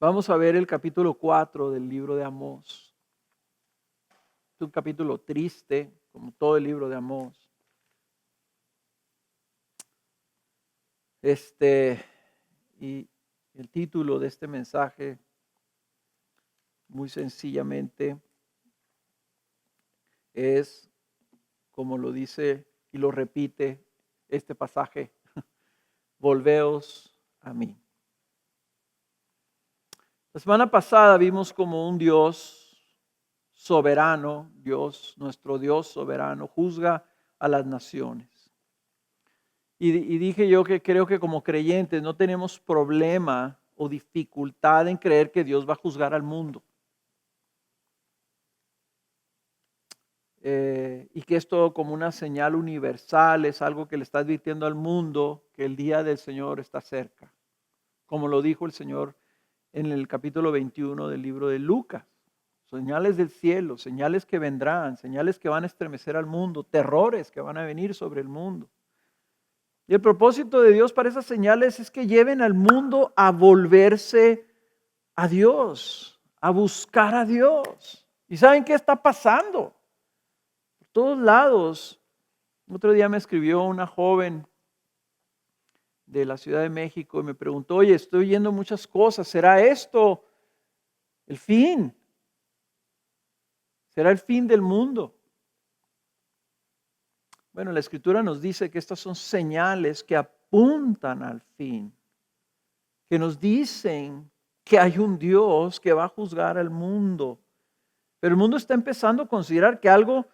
Vamos a ver el capítulo 4 del libro de Amós. Es un capítulo triste, como todo el libro de Amós. Y el título de este mensaje, muy sencillamente, es, como lo dice y lo repite este pasaje, volveos a mí. La semana pasada vimos como un Dios soberano, nuestro Dios soberano, juzga a las naciones. Y dije yo que creo que como creyentes no tenemos problema o dificultad en creer que Dios va a juzgar al mundo. Y que esto como una señal universal es algo que le está advirtiendo al mundo que el día del Señor está cerca. Como lo dijo el Señor en el capítulo 21 del libro de Lucas. Señales del cielo, señales que vendrán, señales que van a estremecer al mundo, terrores que van a venir sobre el mundo. Y el propósito de Dios para esas señales es que lleven al mundo a volverse a Dios, a buscar a Dios. ¿Y saben qué está pasando? Por todos lados. Otro día me escribió una joven de la Ciudad de México y me preguntó, oye, estoy oyendo muchas cosas, ¿será esto el fin? ¿Será el fin del mundo? Bueno, la Escritura nos dice que estas son señales que apuntan al fin, que nos dicen que hay un Dios que va a juzgar al mundo. Pero el mundo está empezando a considerar que algo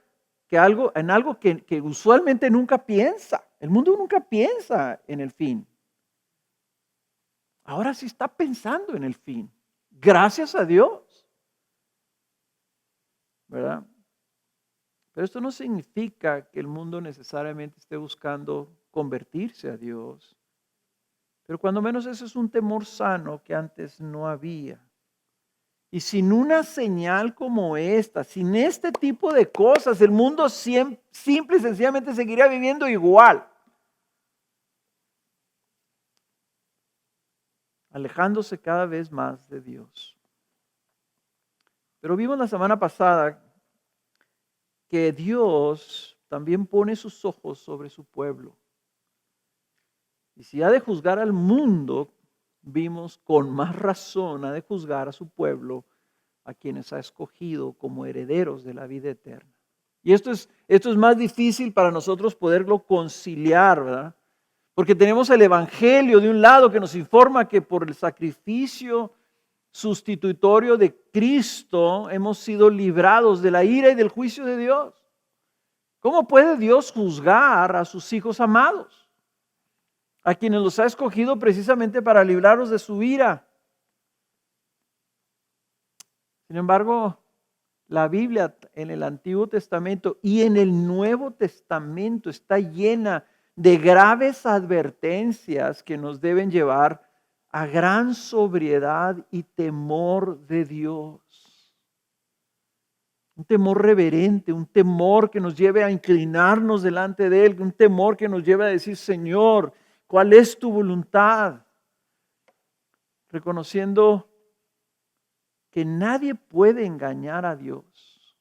que usualmente nunca piensa. El mundo nunca piensa en el fin. Ahora sí está pensando en el fin. Gracias a Dios. ¿Verdad? Pero esto no significa que el mundo necesariamente esté buscando convertirse a Dios. Pero cuando menos eso es un temor sano que antes no había. Y sin una señal como esta, sin este tipo de cosas, el mundo simple y sencillamente seguiría viviendo igual. Alejándose cada vez más de Dios. Pero vimos la semana pasada que Dios también pone sus ojos sobre su pueblo. Y si ha de juzgar al mundo, vimos con más razón ha de juzgar a su pueblo, a quienes ha escogido como herederos de la vida eterna. Y esto es más difícil para nosotros poderlo conciliar, ¿verdad? Porque tenemos el Evangelio de un lado que nos informa que por el sacrificio sustitutorio de Cristo hemos sido librados de la ira y del juicio de Dios. ¿Cómo puede Dios juzgar a sus hijos amados? A quienes los ha escogido precisamente para librarlos de su ira. Sin embargo, la Biblia en el Antiguo Testamento y en el Nuevo Testamento está llena de graves advertencias que nos deben llevar a gran sobriedad y temor de Dios. Un temor reverente, un temor que nos lleve a inclinarnos delante de Él, un temor que nos lleve a decir, Señor, ¿cuál es tu voluntad? Reconociendo que nadie puede engañar a Dios.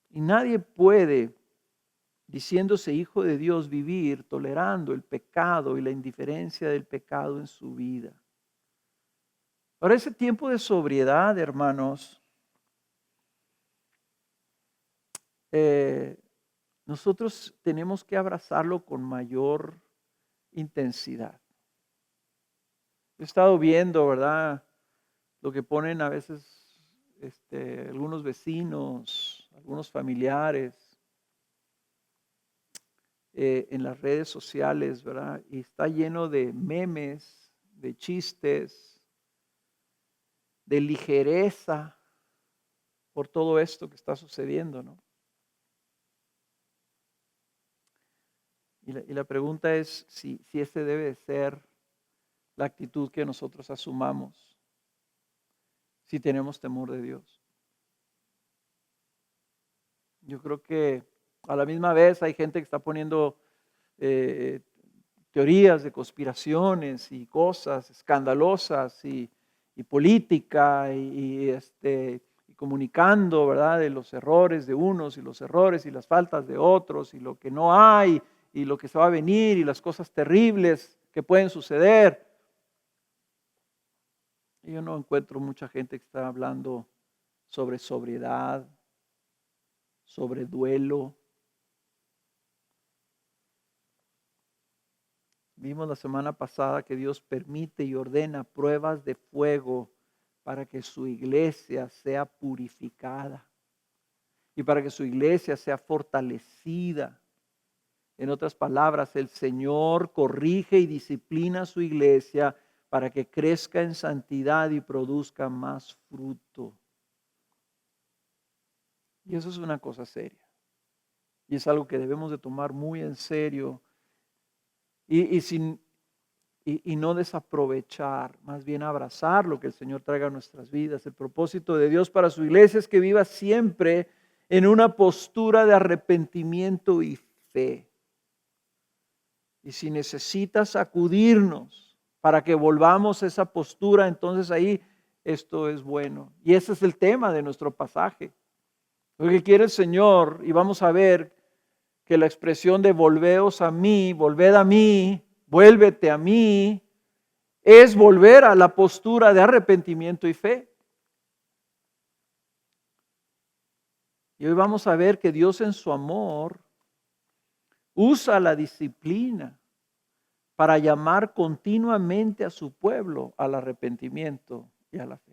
Y nadie puede, diciéndose hijo de Dios, vivir tolerando el pecado y la indiferencia del pecado en su vida. Ahora, ese tiempo de sobriedad, hermanos, nosotros tenemos que abrazarlo con mayor intensidad. He estado viendo, ¿verdad?, lo que ponen a veces algunos vecinos, algunos familiares en las redes sociales, ¿verdad? Y está lleno de memes, de chistes, de ligereza por todo esto que está sucediendo, ¿no? Y la pregunta es si ese debe de ser la actitud que nosotros asumamos, si tenemos temor de Dios. Yo creo que a la misma vez hay gente que está poniendo teorías de conspiraciones y cosas escandalosas y política y comunicando, ¿verdad?, de los errores de unos y los errores y las faltas de otros y lo que no hay y lo que se va a venir y las cosas terribles que pueden suceder. Y yo no encuentro mucha gente que está hablando sobre sobriedad, sobre duelo. Vimos la semana pasada que Dios permite y ordena pruebas de fuego para que su iglesia sea purificada y para que su iglesia sea fortalecida. En otras palabras, el Señor corrige y disciplina a su iglesia para que crezca en santidad y produzca más fruto. Y eso es una cosa seria. Y es algo que debemos de tomar muy en serio y no desaprovechar, más bien abrazar lo que el Señor traiga a nuestras vidas. El propósito de Dios para su iglesia es que viva siempre en una postura de arrepentimiento y fe. Y si necesitas sacudirnos para que volvamos a esa postura, entonces ahí esto es bueno. Y ese es el tema de nuestro pasaje. Lo que quiere el Señor, y vamos a ver que la expresión de volveos a mí, volved a mí, vuélvete a mí, es volver a la postura de arrepentimiento y fe. Y hoy vamos a ver que Dios en su amor usa la disciplina para llamar continuamente a su pueblo al arrepentimiento y a la fe.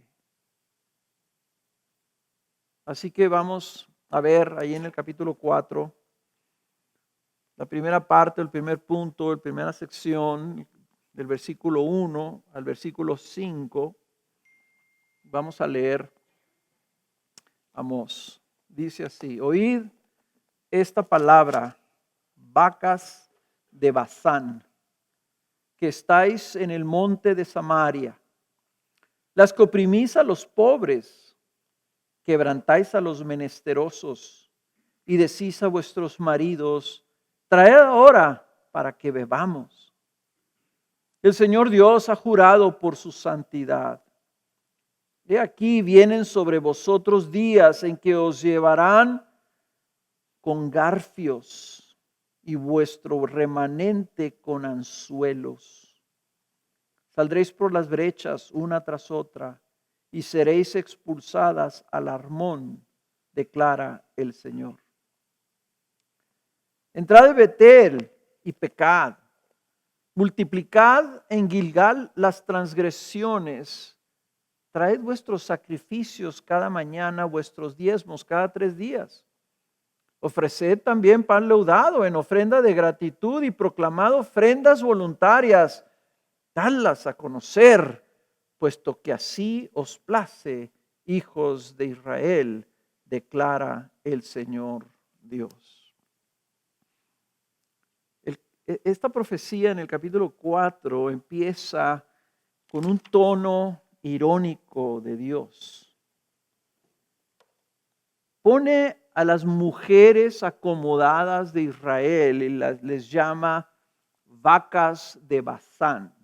Así que vamos a ver ahí en el capítulo 4, la primera parte, el primer punto, la primera sección, del versículo 1 al versículo 5. Vamos a leer Amós. Dice así: oíd esta palabra, vacas de Basán, que estáis en el monte de Samaria, las que oprimís a los pobres, quebrantáis a los menesterosos, y decís a vuestros maridos: traed ahora para que bebamos. El Señor Dios ha jurado por su santidad. He aquí vienen sobre vosotros días en que os llevarán con garfios y vuestro remanente con anzuelos. Saldréis por las brechas una tras otra y seréis expulsadas al Armón, declara el Señor. Entrad en Betel y pecad. Multiplicad en Gilgal las transgresiones. Traed vuestros sacrificios cada mañana, vuestros diezmos cada 3 días. Ofreced también pan leudado en ofrenda de gratitud y proclamad ofrendas voluntarias. Dadlas a conocer, puesto que así os place, hijos de Israel, declara el Señor Dios. Esta profecía en el capítulo 4 empieza con un tono irónico de Dios. Pone a las mujeres acomodadas de Israel y les llama vacas de Basán.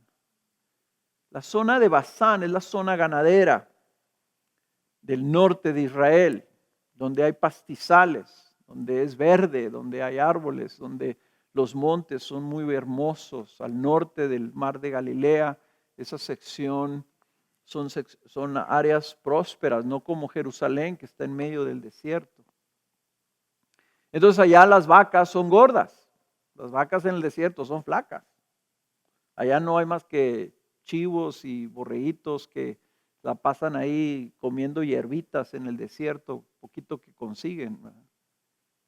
La zona de Basán es la zona ganadera del norte de Israel, donde hay pastizales, donde es verde, donde hay árboles, donde los montes son muy hermosos. Al norte del mar de Galilea, esa sección son áreas prósperas, no como Jerusalén, que está en medio del desierto. Entonces allá las vacas son gordas. Las vacas en el desierto son flacas. Allá no hay más que chivos y borreguitos que la pasan ahí comiendo hierbitas en el desierto, poquito que consiguen.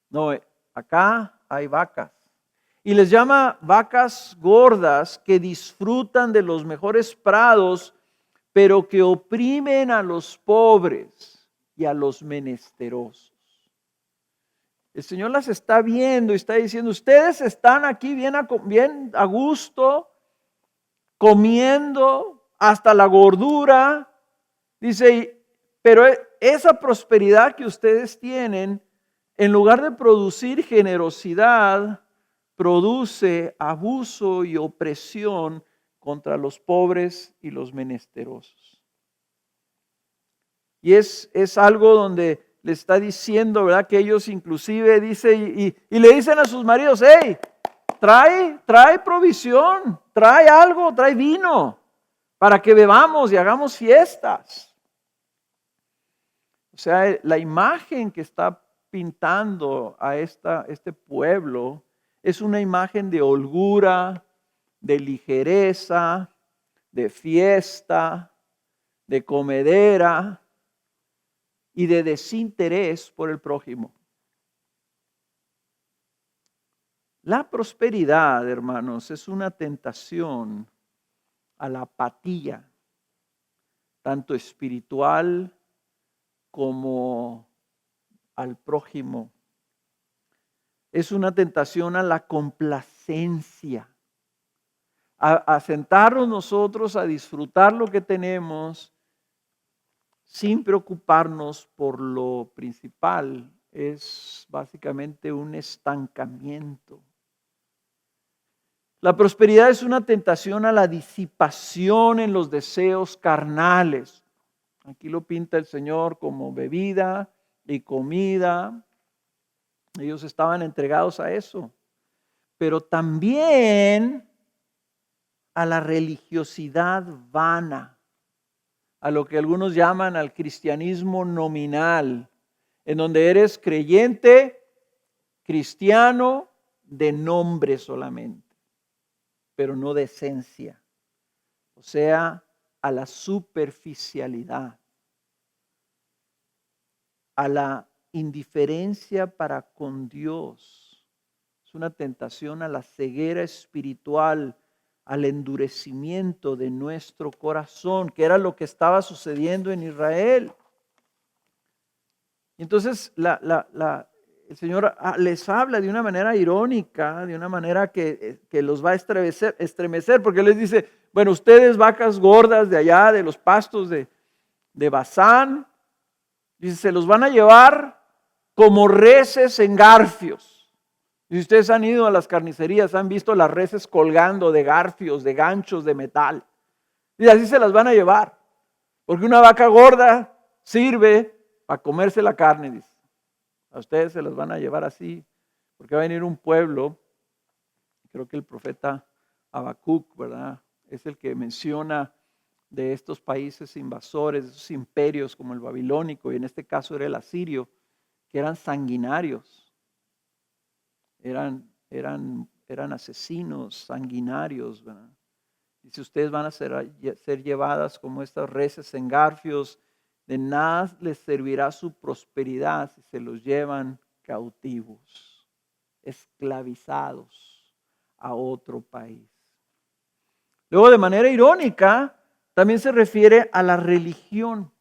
No, acá hay vacas. Y les llama vacas gordas que disfrutan de los mejores prados, pero que oprimen a los pobres y a los menesterosos. El Señor las está viendo y está diciendo: ustedes están aquí bien a gusto, comiendo hasta la gordura. Dice, pero esa prosperidad que ustedes tienen, en lugar de producir generosidad, produce abuso y opresión contra los pobres y los menesterosos. Y es algo donde le está diciendo, ¿verdad? Que ellos inclusive dice y le dicen a sus maridos, hey, trae provisión, trae algo, trae vino para que bebamos y hagamos fiestas. O sea, la imagen que está pintando a este pueblo es una imagen de holgura, de ligereza, de fiesta, de comedera y de desinterés por el prójimo. La prosperidad, hermanos, es una tentación a la apatía, tanto espiritual como al prójimo. Es una tentación a la complacencia, a sentarnos nosotros a disfrutar lo que tenemos sin preocuparnos por lo principal. Es básicamente un estancamiento. La prosperidad es una tentación a la disipación en los deseos carnales. Aquí lo pinta el Señor como bebida y comida. Ellos estaban entregados a eso. Pero también a la religiosidad vana, a lo que algunos llaman al cristianismo nominal, en donde eres creyente, cristiano de nombre solamente, pero no de esencia. O sea, a la superficialidad, a la indiferencia para con Dios. Es una tentación a la ceguera espiritual, al endurecimiento de nuestro corazón, que era lo que estaba sucediendo en Israel. Entonces el Señor les habla de una manera irónica, de una manera que los va a estremecer, porque les dice, bueno, ustedes vacas gordas de allá, de los pastos de Basán, dice, se los van a llevar como reses en garfios. Y si ustedes han ido a las carnicerías, han visto las reses colgando de garfios, de ganchos de metal. Y así se las van a llevar. Porque una vaca gorda sirve para comerse la carne, dice. A ustedes se las van a llevar así. Porque va a venir un pueblo, creo que el profeta Habacuc, ¿verdad? Es el que menciona de estos países invasores, de esos imperios como el babilónico, y en este caso era el asirio, que eran sanguinarios. Eran asesinos sanguinarios, ¿verdad? Dice, ustedes van a ser llevadas como estas reses en garfios, de nada les servirá su prosperidad si se los llevan cautivos, esclavizados a otro país. Luego, de manera irónica, también se refiere a la religión.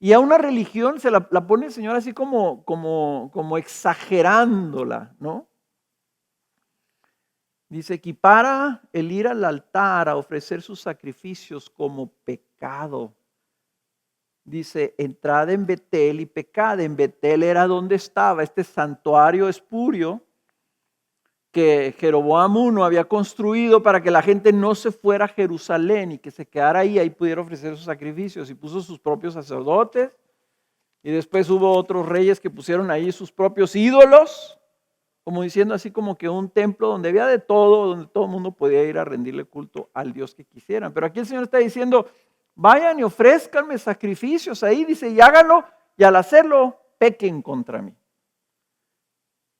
Y a una religión se la pone el Señor así como exagerándola, ¿no? Dice, equipara el ir al altar a ofrecer sus sacrificios como pecado. Dice, entrad en Betel y pecad. En Betel era donde estaba este santuario espurio que Jeroboam I había construido para que la gente no se fuera a Jerusalén y que se quedara ahí pudiera ofrecer sus sacrificios, y puso sus propios sacerdotes, y después hubo otros reyes que pusieron ahí sus propios ídolos, como diciendo así como que un templo donde había de todo, donde todo el mundo podía ir a rendirle culto al Dios que quisieran. Pero aquí el Señor está diciendo, vayan y ofrézcanme sacrificios ahí, dice, y háganlo, y al hacerlo pequen contra mí.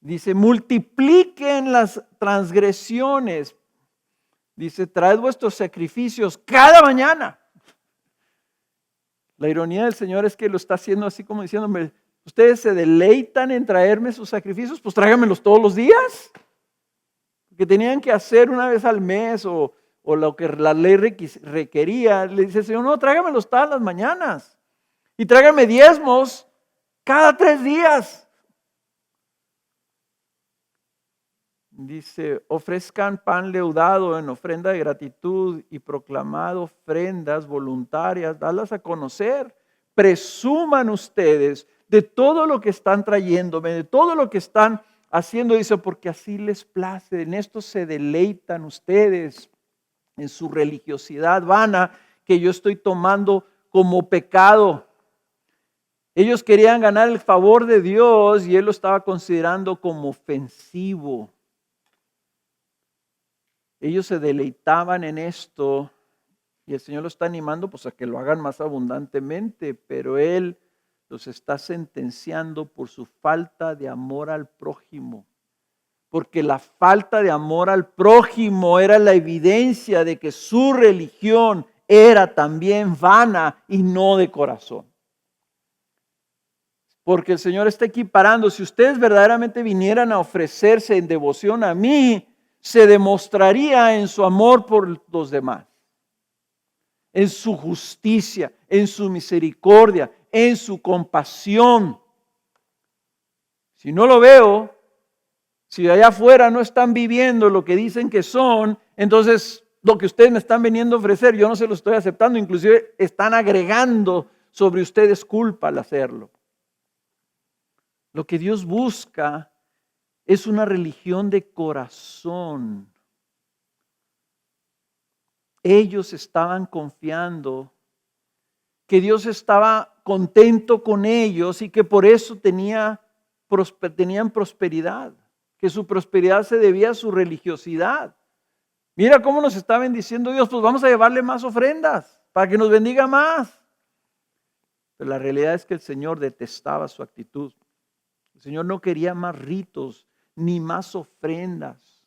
Dice, multipliquen las transgresiones. Dice, traed vuestros sacrificios cada mañana. La ironía del Señor es que lo está haciendo así como diciéndome, ustedes se deleitan en traerme sus sacrificios, pues tráiganmelos todos los días. Que tenían que hacer una vez al mes o lo que la ley requería. Le dice el Señor, no, tráiganmelos todas las mañanas. Y tráiganme diezmos cada 3 días. Dice, ofrezcan pan leudado en ofrenda de gratitud y proclamad ofrendas voluntarias, dadlas a conocer. Presuman ustedes de todo lo que están trayéndome, de todo lo que están haciendo, dice, porque así les place, en esto se deleitan ustedes, en su religiosidad vana que yo estoy tomando como pecado. Ellos querían ganar el favor de Dios y Él lo estaba considerando como ofensivo. Ellos se deleitaban en esto y el Señor los está animando pues a que lo hagan más abundantemente, pero Él los está sentenciando por su falta de amor al prójimo. Porque la falta de amor al prójimo era la evidencia de que su religión era también vana y no de corazón. Porque el Señor está equiparando, si ustedes verdaderamente vinieran a ofrecerse en devoción a mí, se demostraría en su amor por los demás, en su justicia, en su misericordia, en su compasión. Si no lo veo, si allá afuera no están viviendo lo que dicen que son, entonces lo que ustedes me están viniendo a ofrecer, yo no se lo estoy aceptando, inclusive están agregando sobre ustedes culpa al hacerlo. Lo que Dios busca es una religión de corazón. Ellos estaban confiando que Dios estaba contento con ellos y que por eso tenían prosperidad, que su prosperidad se debía a su religiosidad. Mira cómo nos está bendiciendo Dios, pues vamos a llevarle más ofrendas para que nos bendiga más. Pero la realidad es que el Señor detestaba su actitud. El Señor no quería más ritos ni más ofrendas.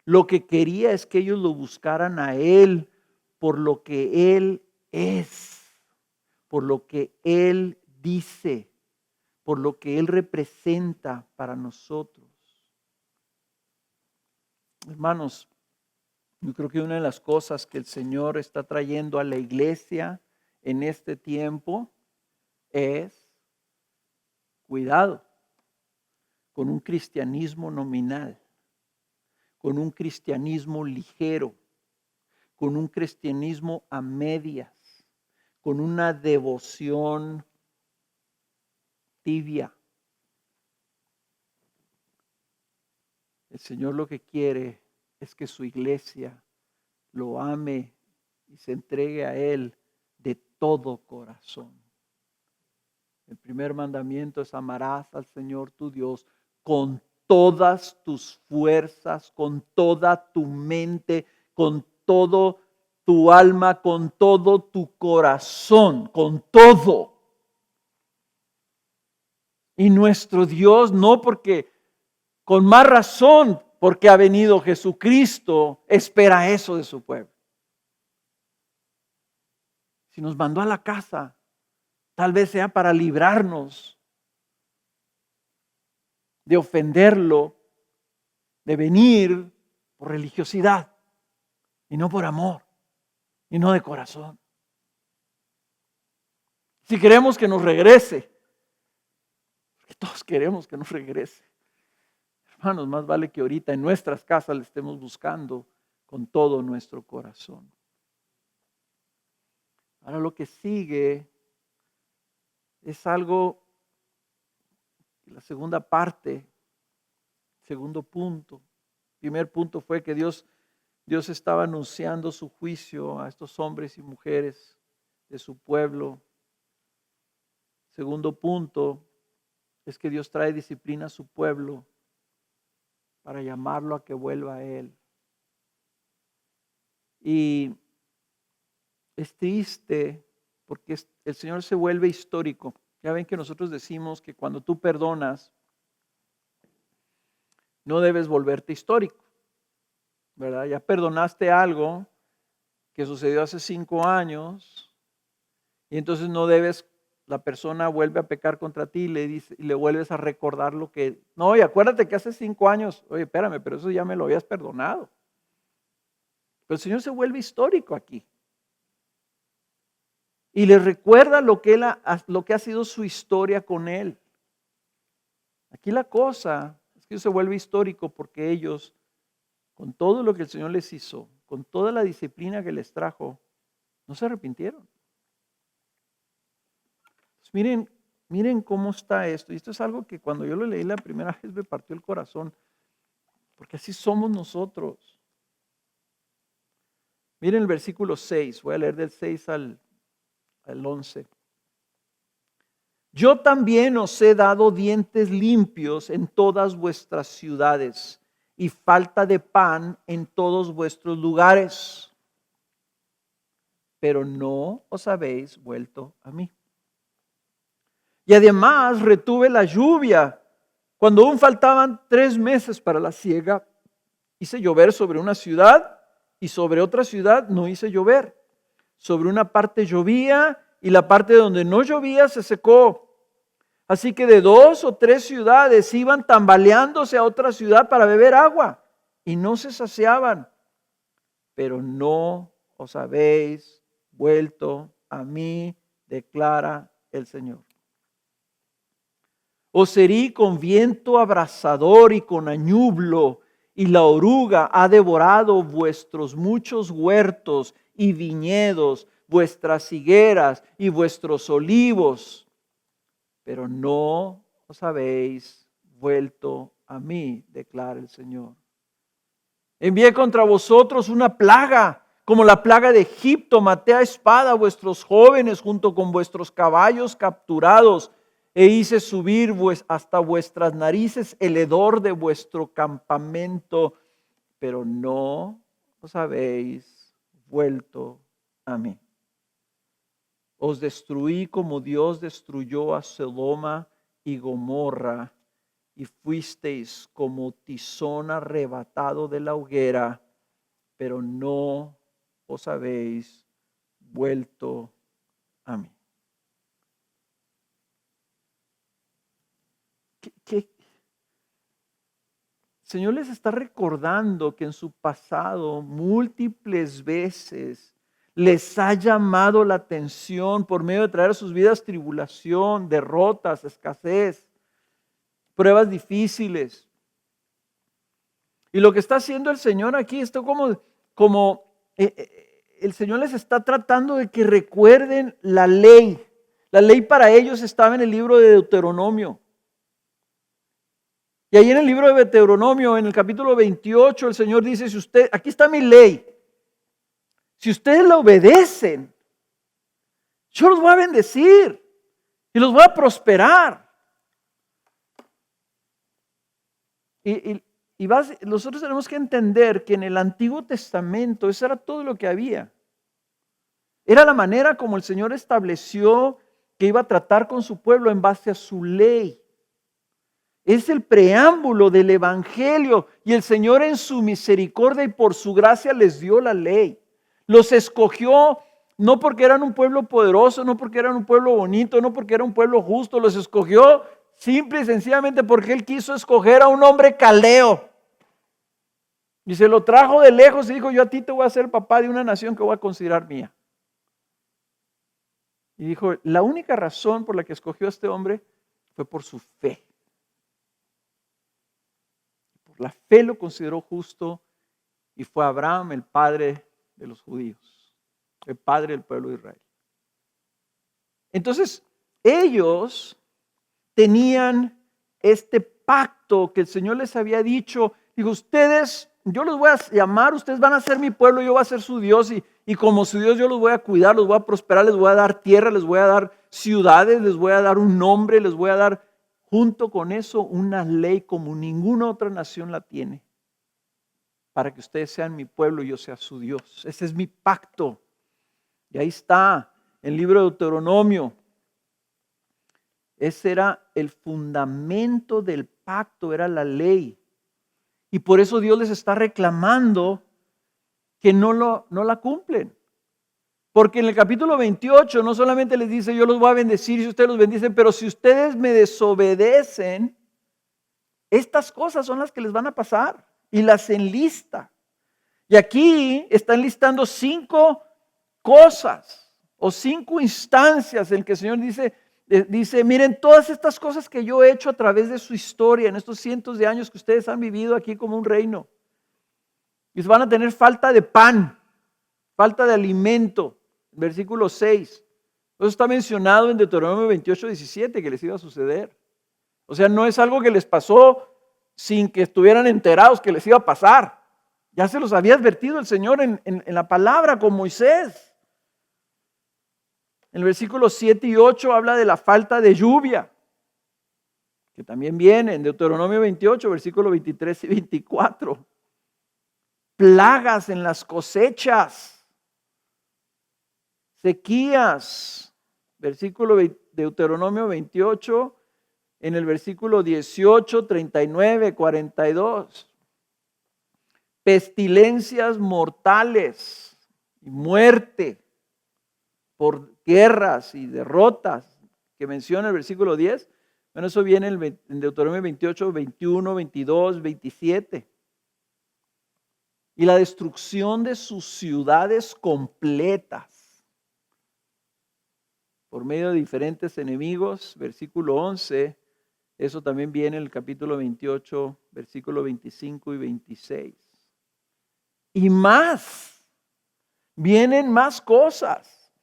Lo que quería es que ellos lo buscaran a Él por lo que Él es, por lo que Él dice, por lo que Él representa para nosotros. Hermanos, yo creo que una de las cosas que el Señor está trayendo a la iglesia en este tiempo es cuidado con un cristianismo nominal, con un cristianismo ligero, con un cristianismo a medias, con una devoción tibia. El Señor lo que quiere es que su iglesia lo ame y se entregue a Él de todo corazón. El primer mandamiento es: amarás al Señor tu Dios con todas tus fuerzas, con toda tu mente, con todo tu alma, con todo tu corazón, con todo. Y nuestro Dios, no porque, con más razón, porque ha venido Jesucristo, espera eso de su pueblo. Si nos mandó a la casa, tal vez sea para librarnos de ofenderlo, de venir por religiosidad y no por amor y no de corazón. Si queremos que nos regrese, porque todos queremos que nos regrese, hermanos, más vale que ahorita en nuestras casas le estemos buscando con todo nuestro corazón. Ahora lo que sigue es algo, la segunda parte, segundo punto. Primer punto fue que Dios estaba anunciando su juicio a estos hombres y mujeres de su pueblo. Segundo punto es que Dios trae disciplina a su pueblo para llamarlo a que vuelva a Él. Y es triste porque el Señor se vuelve histórico. Ya ven que nosotros decimos que cuando tú perdonas, no debes volverte histórico, ¿verdad? Ya perdonaste algo que sucedió hace 5 años y entonces no debes, la persona vuelve a pecar contra ti y le vuelves a recordar lo que, no, y acuérdate que hace 5 años, oye, espérame, pero eso ya me lo habías perdonado. Pero el Señor se vuelve histórico aquí. Y les recuerda lo que ha sido su historia con Él. Aquí la cosa es que se vuelve histórico porque ellos, con todo lo que el Señor les hizo, con toda la disciplina que les trajo, no se arrepintieron. Pues miren Miren cómo está esto. Y esto es algo que cuando yo lo leí la primera vez me partió el corazón, porque así somos nosotros. Miren el versículo 6, voy a leer del 6 al 11. Yo también os he dado dientes limpios en todas vuestras ciudades y falta de pan en todos vuestros lugares, pero no os habéis vuelto a mí. Y además retuve la lluvia cuando aún faltaban 3 meses para la siega. Hice llover sobre una ciudad y sobre otra ciudad no hice llover. Sobre una parte llovía y la parte donde no llovía se secó. Así que de 2 o 3 ciudades iban tambaleándose a otra ciudad para beber agua y no se saciaban. Pero no os habéis vuelto a mí, declara el Señor. Os herí con viento abrasador y con añublo, y la oruga ha devorado vuestros muchos huertos y viñedos, vuestras higueras y vuestros olivos. Pero no os habéis vuelto a mí, declara el Señor. Envié contra vosotros una plaga, como la plaga de Egipto. Maté a espada a vuestros jóvenes junto con vuestros caballos capturados, e hice subir hasta vuestras narices el hedor de vuestro campamento, pero no os habéis vuelto a mí. Os destruí como Dios destruyó a Sodoma y Gomorra, y fuisteis como tizón arrebatado de la hoguera, pero no os habéis vuelto a mí. El Señor les está recordando que en su pasado múltiples veces les ha llamado la atención por medio de traer a sus vidas tribulación, derrotas, escasez, pruebas difíciles. Y lo que está haciendo el Señor aquí, esto como el Señor les está tratando de que recuerden la ley. La ley para ellos estaba en el libro de Deuteronomio. Y ahí en el libro de Deuteronomio, en el capítulo 28, el Señor dice, aquí está mi ley. Si ustedes la obedecen, yo los voy a bendecir y los voy a prosperar. Nosotros tenemos que entender que en el Antiguo Testamento eso era todo lo que había. Era la manera como el Señor estableció que iba a tratar con su pueblo en base a su ley. Es el preámbulo del Evangelio y el Señor en su misericordia y por su gracia les dio la ley. Los escogió no porque eran un pueblo poderoso, no porque eran un pueblo bonito, no porque era un pueblo justo. Los escogió simple y sencillamente porque Él quiso escoger a un hombre caldeo. Y se lo trajo de lejos y dijo, yo a ti te voy a hacer papá de una nación que voy a considerar mía. Y dijo, la única razón por la que escogió a este hombre fue por su fe. Por la fe lo consideró justo y fue Abraham el padre de los judíos, el padre del pueblo de Israel. Entonces, ellos tenían este pacto que el Señor les había dicho. Dijo, ustedes, yo los voy a llamar, ustedes van a ser mi pueblo, yo voy a ser su Dios y como su Dios yo los voy a cuidar, los voy a prosperar, les voy a dar tierra, les voy a dar ciudades, les voy a dar un nombre, les voy a dar junto con eso una ley como ninguna otra nación la tiene, para que ustedes sean mi pueblo y yo sea su Dios. Ese es mi pacto. Y ahí está, en el libro de Deuteronomio. Ese era el fundamento del pacto, era la ley. Y por eso Dios les está reclamando que no la cumplen. Porque en el capítulo 28 no solamente les dice, yo los voy a bendecir si ustedes los bendicen, pero si ustedes me desobedecen, estas cosas son las que les van a pasar. Y las enlista. Y aquí están listando 5 cosas o 5 instancias en que el Señor dice, miren todas estas cosas que yo he hecho a través de su historia en estos cientos de años que ustedes han vivido aquí como un reino. Y van a tener falta de pan, falta de alimento. Versículo 6. Eso está mencionado en Deuteronomio 28:17 que les iba a suceder. O sea, no es algo que les pasó sin que estuvieran enterados que les iba a pasar. Ya se los había advertido el Señor en la palabra con Moisés. En el versículo 7 y 8 habla de la falta de lluvia, que también viene en Deuteronomio 28, versículos 23 y 24. Plagas en las cosechas, sequías, Deuteronomio 28, en el versículo 18, 39, 42. Pestilencias mortales y muerte por guerras y derrotas que menciona el versículo 10. Bueno, eso viene en Deuteronomio 28, 21, 22, 27. Y la destrucción de sus ciudades completas por medio de diferentes enemigos, versículo 11. Eso también viene en el capítulo 28, versículo 25 y 26. Y más, vienen más cosas.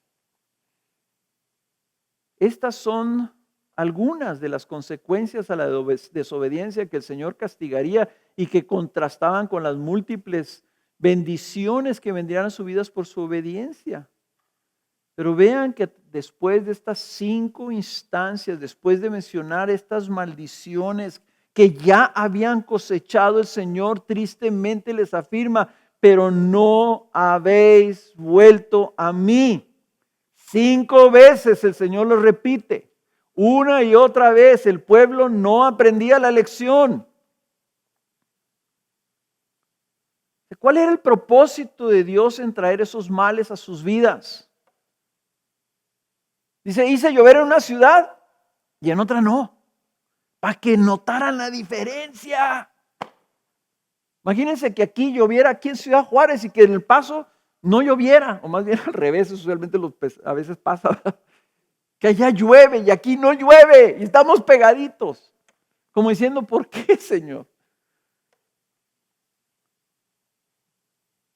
Estas son algunas de las consecuencias a la desobediencia que el Señor castigaría y que contrastaban con las múltiples bendiciones que vendrían a sus vidas por su obediencia. Pero vean que después de estas 5 instancias, después de mencionar estas maldiciones que ya habían cosechado, el Señor tristemente les afirma: pero no habéis vuelto a mí. 5 veces el Señor lo repite. Una y otra vez el pueblo no aprendía la lección. ¿Cuál era el propósito de Dios en traer esos males a sus vidas? Dice, hice llover en una ciudad y en otra no, para que notaran la diferencia. Imagínense que aquí lloviera, aquí en Ciudad Juárez, y que en El Paso no lloviera, o más bien al revés, usualmente a veces pasa, ¿verdad? Que allá llueve y aquí no llueve y estamos pegaditos, como diciendo, ¿por qué, Señor?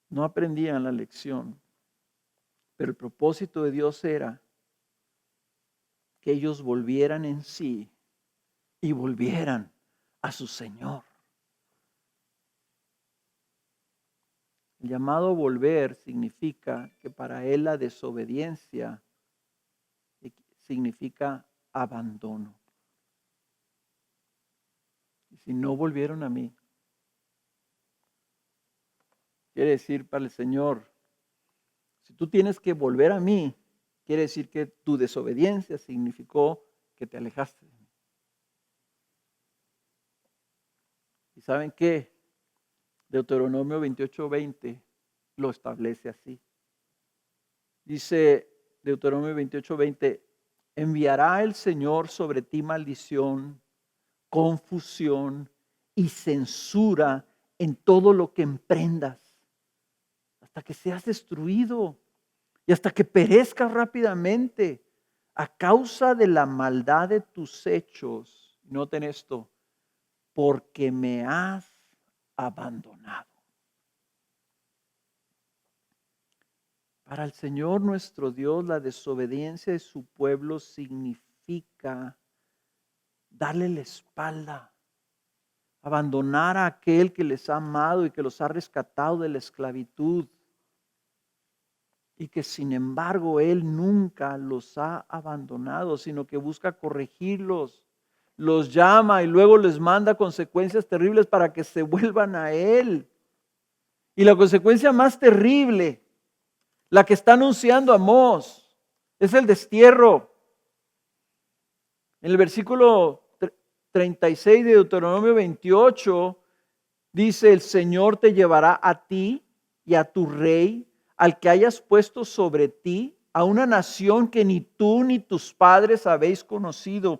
No aprendían la lección, pero el propósito de Dios era que ellos volvieran en sí y volvieran a su Señor. El llamado volver significa que para él la desobediencia significa abandono. Y si no volvieron a mí, quiere decir para el Señor, si tú tienes que volver a mí, quiere decir que tu desobediencia significó que te alejaste de mí. ¿Y saben qué? Deuteronomio 28:20 lo establece así. Dice Deuteronomio 28:20, enviará el Señor sobre ti maldición, confusión y censura en todo lo que emprendas, hasta que seas destruido y hasta que perezcas rápidamente a causa de la maldad de tus hechos. Noten esto, porque me has abandonado. Para el Señor nuestro Dios, la desobediencia de su pueblo significa darle la espalda, abandonar a aquel que les ha amado y que los ha rescatado de la esclavitud, y que sin embargo Él nunca los ha abandonado, sino que busca corregirlos, los llama y luego les manda consecuencias terribles para que se vuelvan a Él. Y la consecuencia más terrible, la que está anunciando Amós, es el destierro. En el versículo 36 de Deuteronomio 28 dice, el Señor te llevará a ti y a tu rey, al que hayas puesto sobre ti, a una nación que ni tú ni tus padres habéis conocido,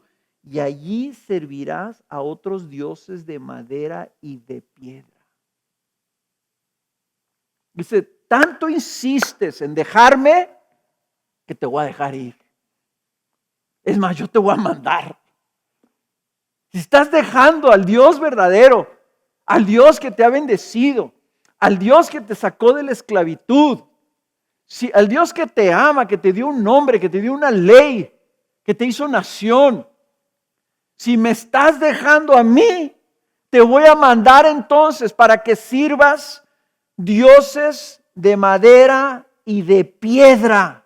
y allí servirás a otros dioses de madera y de piedra. Dice, tanto insistes en dejarme que te voy a dejar ir. Es más, yo te voy a mandar. Si estás dejando al Dios verdadero, al Dios que te ha bendecido, al Dios que te sacó de la esclavitud, Si al Dios que te ama, que te dio un nombre, que te dio una ley, que te hizo nación, si me estás dejando a mí, te voy a mandar entonces para que sirvas dioses de madera y de piedra.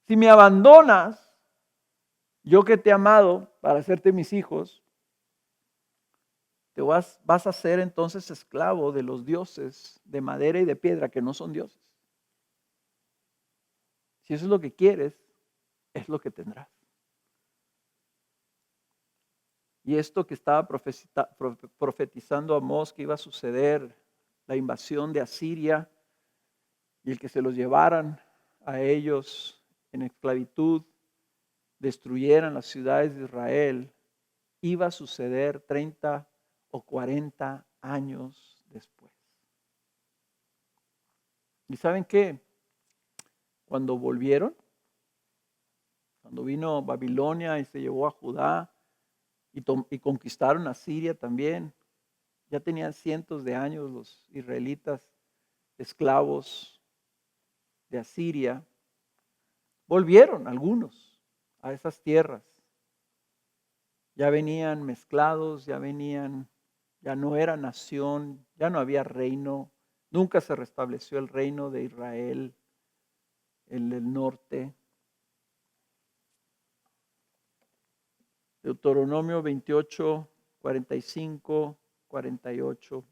Si me abandonas, yo que te he amado para hacerte mis hijos, vas a ser entonces esclavo de los dioses de madera y de piedra que no son dioses. Si eso es lo que quieres, es lo que tendrás. Y esto que estaba profetizando Amós que iba a suceder, la invasión de Asiria y el que se los llevaran a ellos en esclavitud, destruyeran las ciudades de Israel, iba a suceder 30 o 40 años después. ¿Y saben qué? Cuando volvieron, cuando vino Babilonia y se llevó a Judá y conquistaron a Siria también, ya tenían cientos de años los israelitas esclavos de Asiria. Volvieron algunos a esas tierras. Ya venían mezclados, ya no era nación, ya no había reino. Nunca se restableció el reino de Israel en el norte. Deuteronomio 28, 45, 48.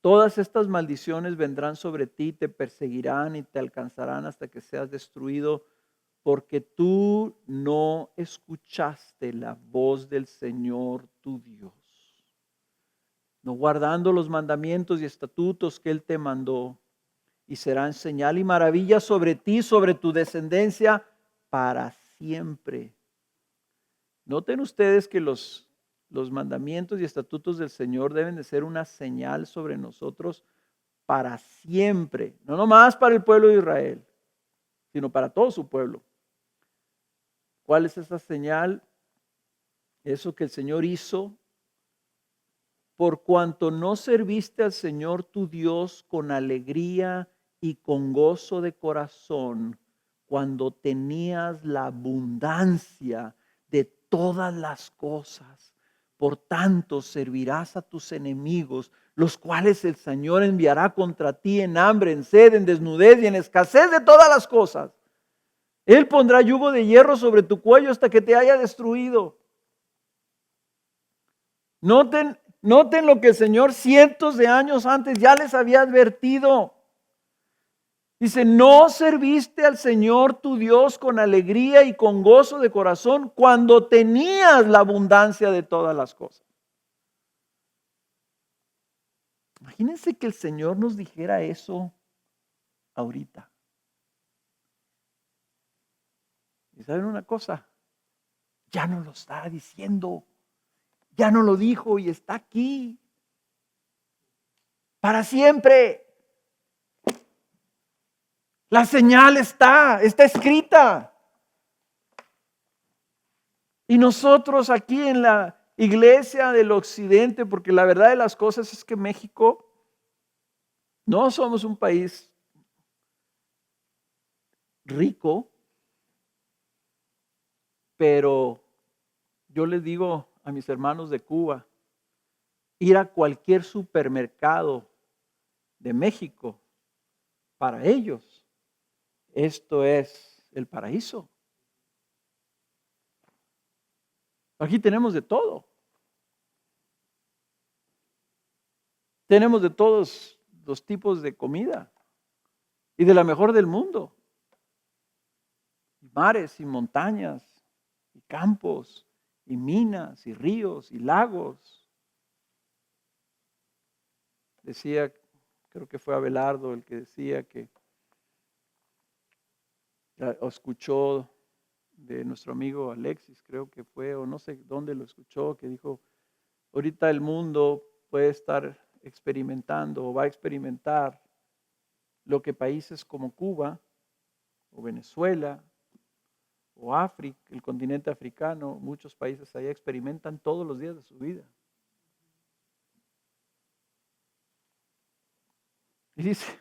Todas estas maldiciones vendrán sobre ti, te perseguirán y te alcanzarán hasta que seas destruido, porque tú no escuchaste la voz del Señor tu Dios, no guardando los mandamientos y estatutos que Él te mandó, y serán señal y maravilla sobre ti, sobre tu descendencia, para siempre. Noten ustedes que los mandamientos y estatutos del Señor deben de ser una señal sobre nosotros para siempre, no nomás para el pueblo de Israel, sino para todo su pueblo. ¿Cuál es esa señal? Eso que el Señor hizo. Por cuanto no serviste al Señor tu Dios con alegría y con gozo de corazón, cuando tenías la abundancia de todas las cosas. Por tanto, servirás a tus enemigos, los cuales el Señor enviará contra ti en hambre, en sed, en desnudez y en escasez de todas las cosas. Él pondrá yugo de hierro sobre tu cuello hasta que te haya destruido. Noten lo que el Señor cientos de años antes ya les había advertido. Dice, no serviste al Señor tu Dios con alegría y con gozo de corazón cuando tenías la abundancia de todas las cosas. Imagínense que el Señor nos dijera eso ahorita. ¿Y saben una cosa? Ya no lo está diciendo. Ya no lo dijo y está aquí. Para siempre. La señal está escrita. Y nosotros aquí en la iglesia del occidente, porque la verdad de las cosas es que México no somos un país rico, pero yo les digo a mis hermanos de Cuba, ir a cualquier supermercado de México, para ellos, esto es el paraíso. Aquí tenemos de todo. Tenemos de todos los tipos de comida y de la mejor del mundo. Mares y montañas y campos y minas y ríos y lagos. Decía, creo que fue Abelardo el que decía que escuchó de nuestro amigo Alexis, creo que fue, o no sé dónde lo escuchó, que dijo, ahorita el mundo puede estar experimentando o va a experimentar lo que países como Cuba o Venezuela o África, el continente africano, muchos países allá experimentan todos los días de su vida. Y dice,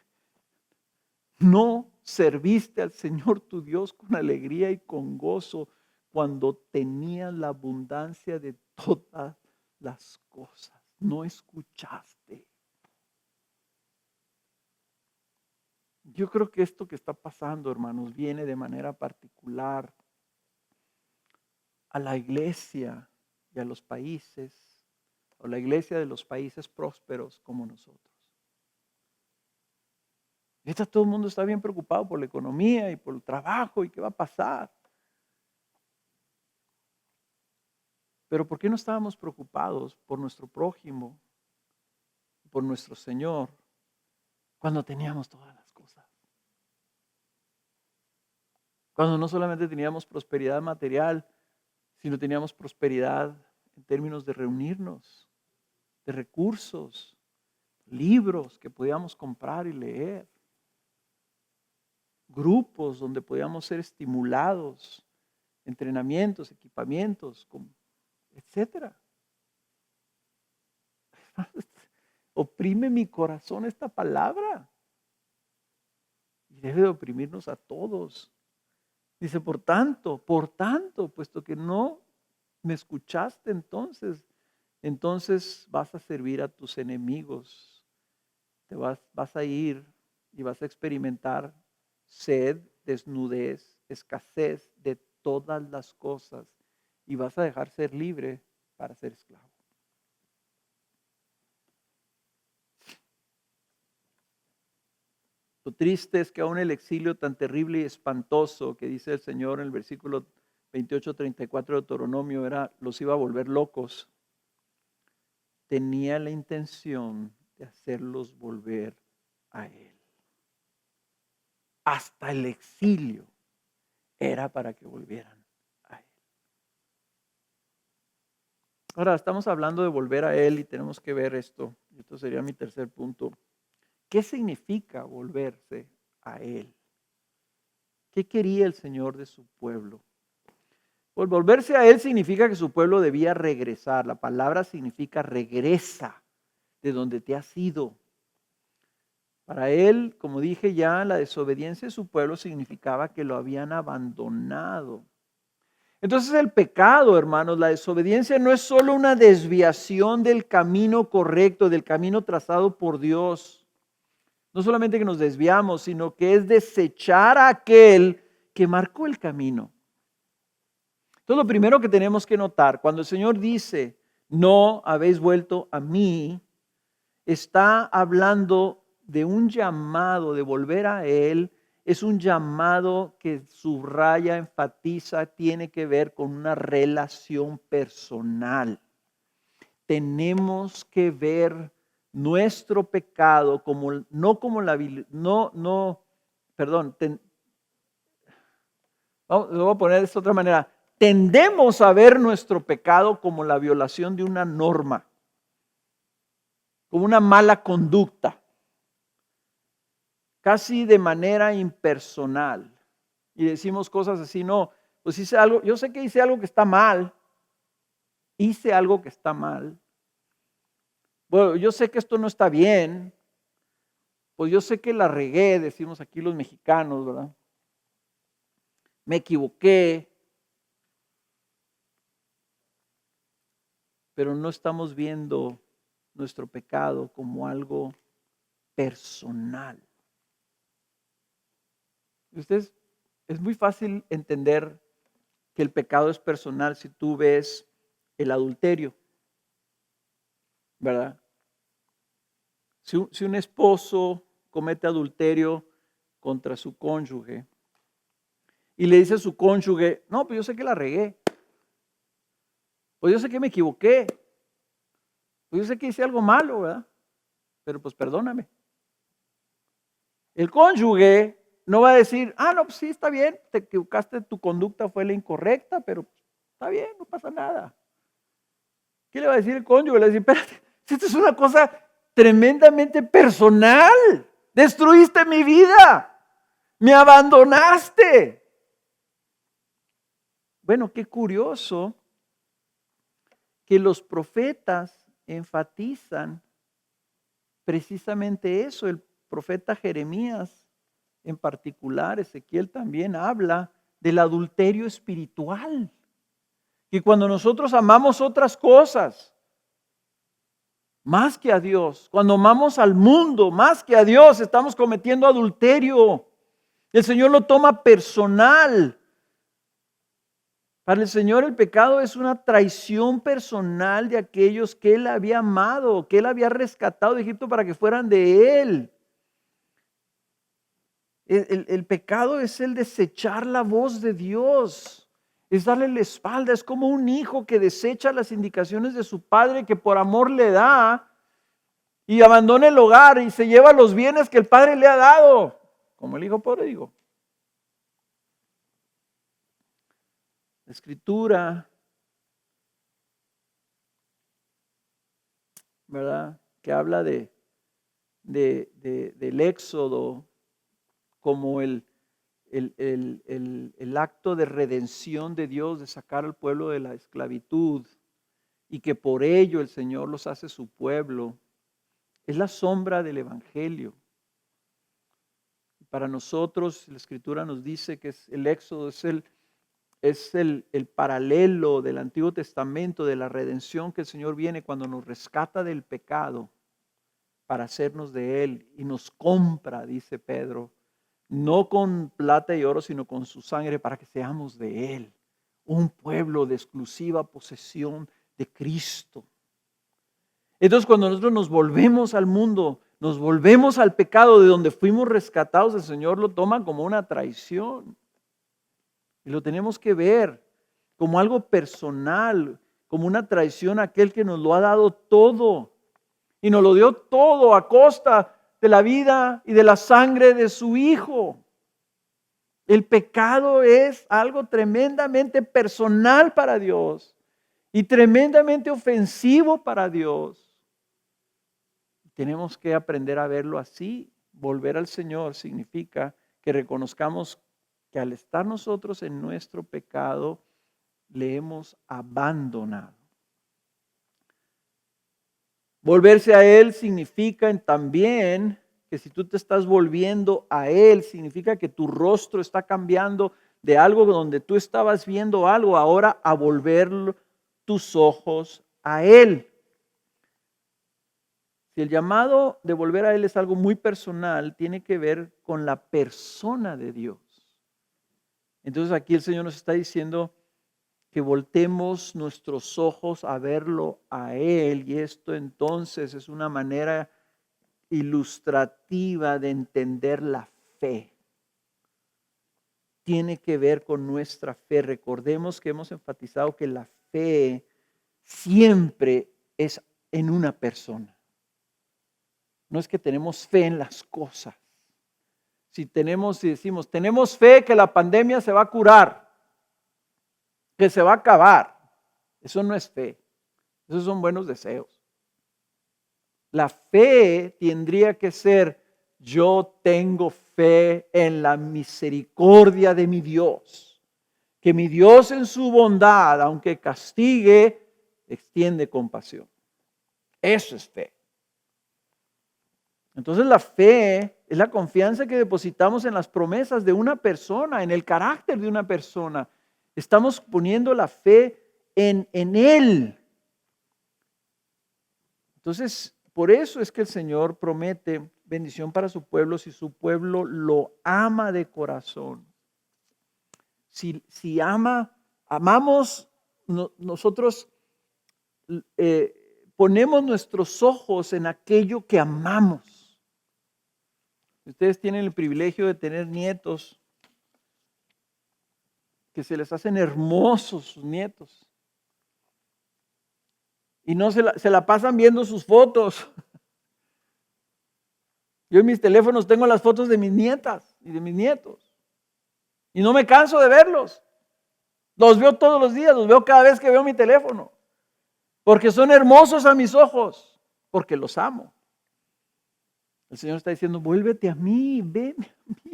no serviste al Señor tu Dios con alegría y con gozo cuando tenías la abundancia de todas las cosas. No escuchaste. Yo creo que esto que está pasando, hermanos, viene de manera particular a la iglesia y a los países, o la iglesia de los países prósperos como nosotros. Ahorita todo el mundo está bien preocupado por la economía y por el trabajo y qué va a pasar. Pero ¿por qué no estábamos preocupados por nuestro prójimo, por nuestro Señor, cuando teníamos todas las cosas? Cuando no solamente teníamos prosperidad material, sino teníamos prosperidad en términos de reunirnos, de recursos, libros que podíamos comprar y leer, grupos donde podíamos ser estimulados, entrenamientos, equipamientos, etcétera. Oprime mi corazón esta palabra y debe de oprimirnos a todos. Dice, por tanto, puesto que no me escuchaste entonces vas a servir a tus enemigos. Vas a ir y vas a experimentar sed, desnudez, escasez de todas las cosas y vas a dejar ser libre para ser esclavo. Lo triste es que aún el exilio tan terrible y espantoso que dice el Señor en el versículo 28-34 de Deuteronomio los iba a volver locos. Tenía la intención de hacerlos volver a Él. Hasta el exilio era para que volvieran a Él. Ahora estamos hablando de volver a Él y tenemos que ver esto. Esto sería mi tercer punto. ¿Qué significa volverse a Él? ¿Qué quería el Señor de su pueblo? Pues volverse a Él significa que su pueblo debía regresar. La palabra significa regresa de donde te has ido. Para Él, como dije ya, la desobediencia de su pueblo significaba que lo habían abandonado. Entonces el pecado, hermanos, la desobediencia no es solo una desviación del camino correcto, del camino trazado por Dios. No solamente que nos desviamos, sino que es desechar a aquel que marcó el camino. Entonces lo primero que tenemos que notar, cuando el Señor dice, no habéis vuelto a mí, está hablando de un llamado de volver a Él. Es un llamado que subraya, enfatiza, tiene que ver con una relación personal. Tenemos que ver nuestro pecado como no como la lo voy a poner de esta otra manera. Tendemos a ver nuestro pecado como la violación de una norma, como una mala conducta, casi de manera impersonal. Y decimos cosas así, no, pues hice algo, yo sé que hice algo que está mal, Bueno, yo sé que esto no está bien, pues yo sé que la regué, decimos aquí los mexicanos, ¿verdad? Me equivoqué, pero no estamos viendo nuestro pecado como algo personal. Ustedes, es muy fácil entender que el pecado es personal si tú ves el adulterio, ¿verdad? Si un esposo comete adulterio contra su cónyuge y le dice a su cónyuge, no, pues yo sé que la regué, pues yo sé que me equivoqué, pues yo sé que hice algo malo, ¿verdad? Pero pues perdóname. El cónyuge no va a decir, no, pues sí, está bien, te equivocaste, tu conducta fue la incorrecta, pero está bien, no pasa nada. ¿Qué le va a decir el cónyuge? Le va a decir, espérate, esto es una cosa tremendamente personal. Destruiste mi vida. Me abandonaste. Bueno, qué curioso que los profetas enfatizan precisamente eso. profeta Jeremías en particular, Ezequiel también habla del adulterio espiritual. Y cuando nosotros amamos otras cosas más que a Dios, cuando amamos al mundo más que a Dios, estamos cometiendo adulterio. El Señor lo toma personal. Para el Señor el pecado es una traición personal de aquellos que Él había amado, que Él había rescatado de Egipto para que fueran de Él. El pecado es el desechar la voz de Dios, es darle la espalda, es como un hijo que desecha las indicaciones de su padre que por amor le da y abandona el hogar y se lleva los bienes que el padre le ha dado, como el hijo pródigo. La Escritura, ¿verdad?, que habla del éxodo como el acto de redención de Dios, de sacar al pueblo de la esclavitud, y que por ello el Señor los hace su pueblo, es la sombra del Evangelio. Para nosotros, la Escritura nos dice que el éxodo es el paralelo del Antiguo Testamento, de la redención, que el Señor viene cuando nos rescata del pecado para hacernos de Él y nos compra, dice Pedro, no con plata y oro, sino con su sangre para que seamos de Él, un pueblo de exclusiva posesión de Cristo. Entonces, cuando nosotros nos volvemos al mundo, nos volvemos al pecado de donde fuimos rescatados, el Señor lo toma como una traición. Y lo tenemos que ver como algo personal, como una traición a aquel que nos lo ha dado todo. Y nos lo dio todo a costa de la vida y de la sangre de su Hijo. El pecado es algo tremendamente personal para Dios y tremendamente ofensivo para Dios. Tenemos que aprender a verlo así. Volver al Señor significa que reconozcamos que al estar nosotros en nuestro pecado, le hemos abandonado. Volverse a Él significa también que si tú te estás volviendo a Él, significa que tu rostro está cambiando de algo donde tú estabas viendo algo, ahora a volver tus ojos a Él. Si el llamado de volver a Él es algo muy personal, tiene que ver con la persona de Dios. Entonces aquí el Señor nos está diciendo que voltemos nuestros ojos a verlo a Él, y esto entonces es una manera ilustrativa de entender la fe. Tiene que ver con nuestra fe. Recordemos que hemos enfatizado que la fe siempre es en una persona. No es que tenemos fe en las cosas. Si decimos, tenemos fe que la pandemia se va a curar, que se va a acabar, eso no es fe. Esos son buenos deseos. La fe tendría que ser, yo tengo fe en la misericordia de mi Dios, que mi Dios en su bondad, aunque castigue, extiende compasión. Eso es fe. Entonces la fe es la confianza que depositamos en las promesas de una persona, en el carácter de una persona. Estamos poniendo la fe en Él. Entonces, por eso es que el Señor promete bendición para su pueblo si su pueblo lo ama de corazón. Si amamos, nosotros ponemos nuestros ojos en aquello que amamos. Ustedes tienen el privilegio de tener nietos que se les hacen hermosos sus nietos. Y no se la pasan viendo sus fotos. Yo en mis teléfonos tengo las fotos de mis nietas y de mis nietos. Y no me canso de verlos. Los veo todos los días, los veo cada vez que veo mi teléfono. Porque son hermosos a mis ojos, porque los amo. El Señor está diciendo, vuélvete a mí, ven a mí.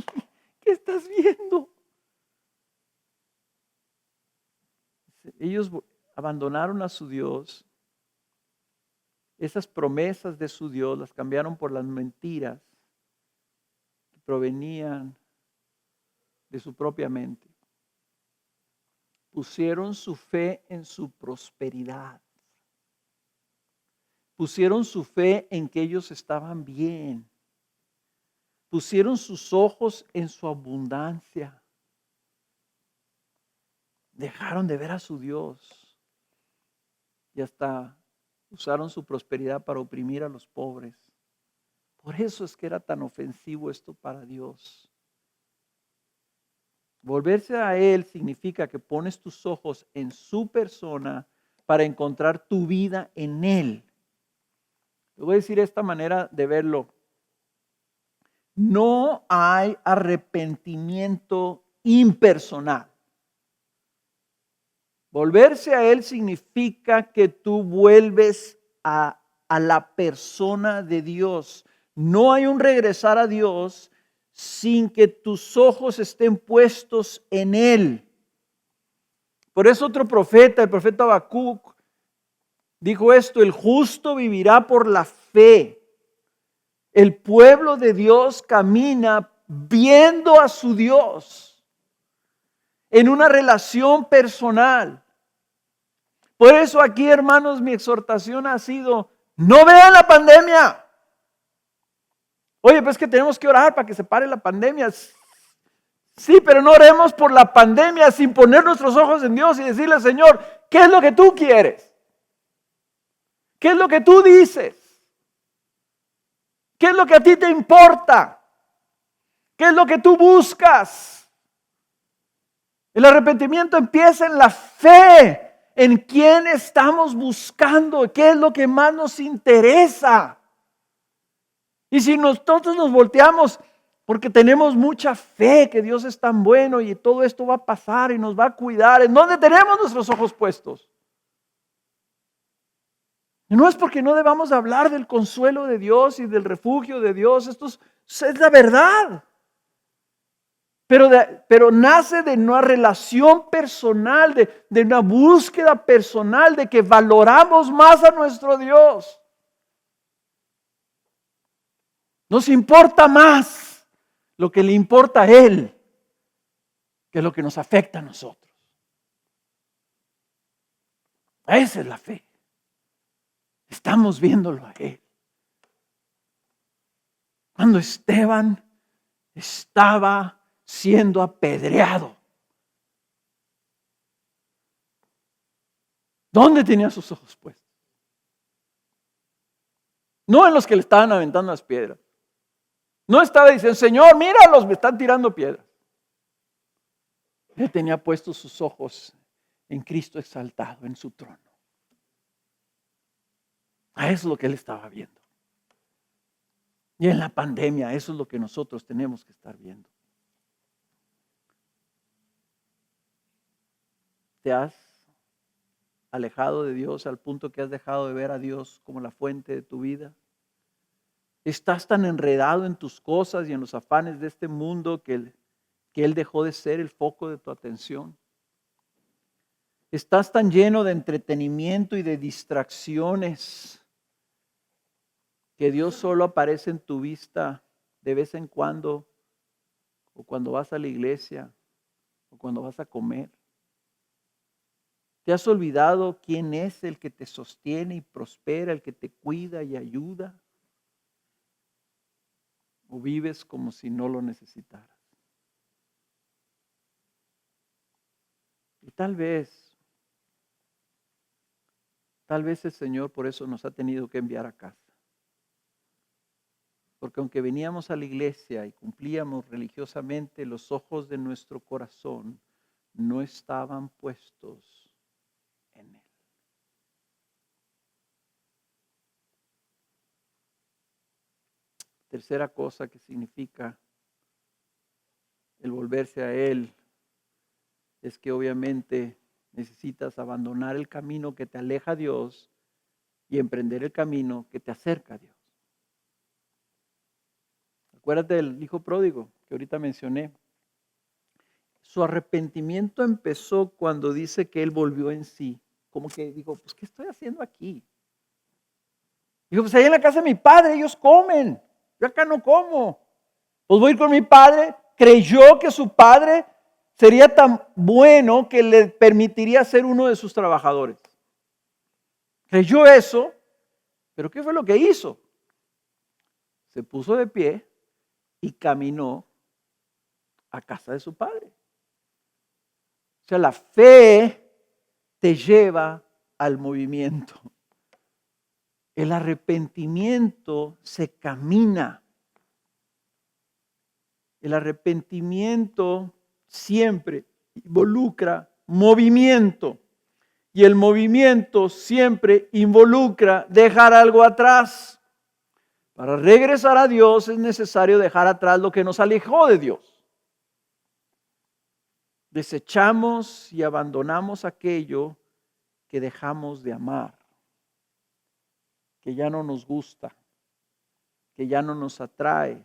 ¿Qué estás viendo? Ellos abandonaron a su Dios. Esas promesas de su Dios las cambiaron por las mentiras provenían de su propia mente. Pusieron su fe en su prosperidad. Pusieron su fe en que ellos estaban bien. Pusieron sus ojos en su abundancia. Dejaron de ver a su Dios. Y hasta usaron su prosperidad para oprimir a los pobres. Por eso es que era tan ofensivo esto para Dios. Volverse a Él significa que pones tus ojos en su persona para encontrar tu vida en Él. Le voy a decir esta manera de verlo. No hay arrepentimiento impersonal. Volverse a Él significa que tú vuelves a la persona de Dios. No hay un regresar a Dios sin que tus ojos estén puestos en Él. Por eso otro profeta, el profeta Habacuc, dijo esto: el justo vivirá por la fe. El pueblo de Dios camina viendo a su Dios en una relación personal. Por eso aquí, hermanos, mi exhortación ha sido: no vean la pandemia. Oye, pues que tenemos que orar para que se pare la pandemia. Sí, pero no oremos por la pandemia sin poner nuestros ojos en Dios y decirle: Señor, ¿qué es lo que tú quieres? ¿Qué es lo que tú dices? ¿Qué es lo que a ti te importa? ¿Qué es lo que tú buscas? El arrepentimiento empieza en la fe, en quién estamos buscando, qué es lo que más nos interesa. Y si nosotros nos volteamos porque tenemos mucha fe que Dios es tan bueno y todo esto va a pasar y nos va a cuidar, ¿en dónde tenemos nuestros ojos puestos? Y no es porque no debamos hablar del consuelo de Dios y del refugio de Dios. Esto es la verdad. Pero nace de una relación personal, de una búsqueda personal, de que valoramos más a nuestro Dios. Nos importa más lo que le importa a Él que lo que nos afecta a nosotros. Esa es la fe. Estamos viéndolo a Él. Cuando Esteban estaba siendo apedreado, ¿dónde tenía sus ojos puestos? No en los que le estaban aventando las piedras. No estaba diciendo: Señor, míralos, me están tirando piedras. Él tenía puestos sus ojos en Cristo exaltado, en su trono. A eso es lo que él estaba viendo. Y en la pandemia, eso es lo que nosotros tenemos que estar viendo. ¿Te has alejado de Dios al punto que has dejado de ver a Dios como la fuente de tu vida? ¿Estás tan enredado en tus cosas y en los afanes de este mundo que Él dejó de ser el foco de tu atención? ¿Estás tan lleno de entretenimiento y de distracciones que Dios solo aparece en tu vista de vez en cuando, o cuando vas a la iglesia, o cuando vas a comer? ¿Te has olvidado quién es el que te sostiene y prospera, el que te cuida y ayuda? ¿O vives como si no lo necesitaras? Y tal vez el Señor por eso nos ha tenido que enviar a casa. Porque aunque veníamos a la iglesia y cumplíamos religiosamente, los ojos de nuestro corazón no estaban puestos en Él. Tercera cosa que significa el volverse a Él es que obviamente necesitas abandonar el camino que te aleja a Dios y emprender el camino que te acerca a Dios. Acuérdate del hijo pródigo que ahorita mencioné. Su arrepentimiento empezó cuando dice que él volvió en sí. Como que dijo: pues ¿qué estoy haciendo aquí? Dijo: pues ahí en la casa de mi padre ellos comen, yo acá no como. Pues voy a ir con mi padre. Creyó que su padre sería tan bueno que le permitiría ser uno de sus trabajadores. Creyó eso, pero ¿qué fue lo que hizo? Se puso de pie y caminó a casa de su padre. O sea, la fe te lleva al movimiento. El arrepentimiento se camina. El arrepentimiento siempre involucra movimiento. Y el movimiento siempre involucra dejar algo atrás. Para regresar a Dios es necesario dejar atrás lo que nos alejó de Dios. Desechamos y abandonamos aquello que dejamos de amar, que ya no nos gusta, que ya no nos atrae.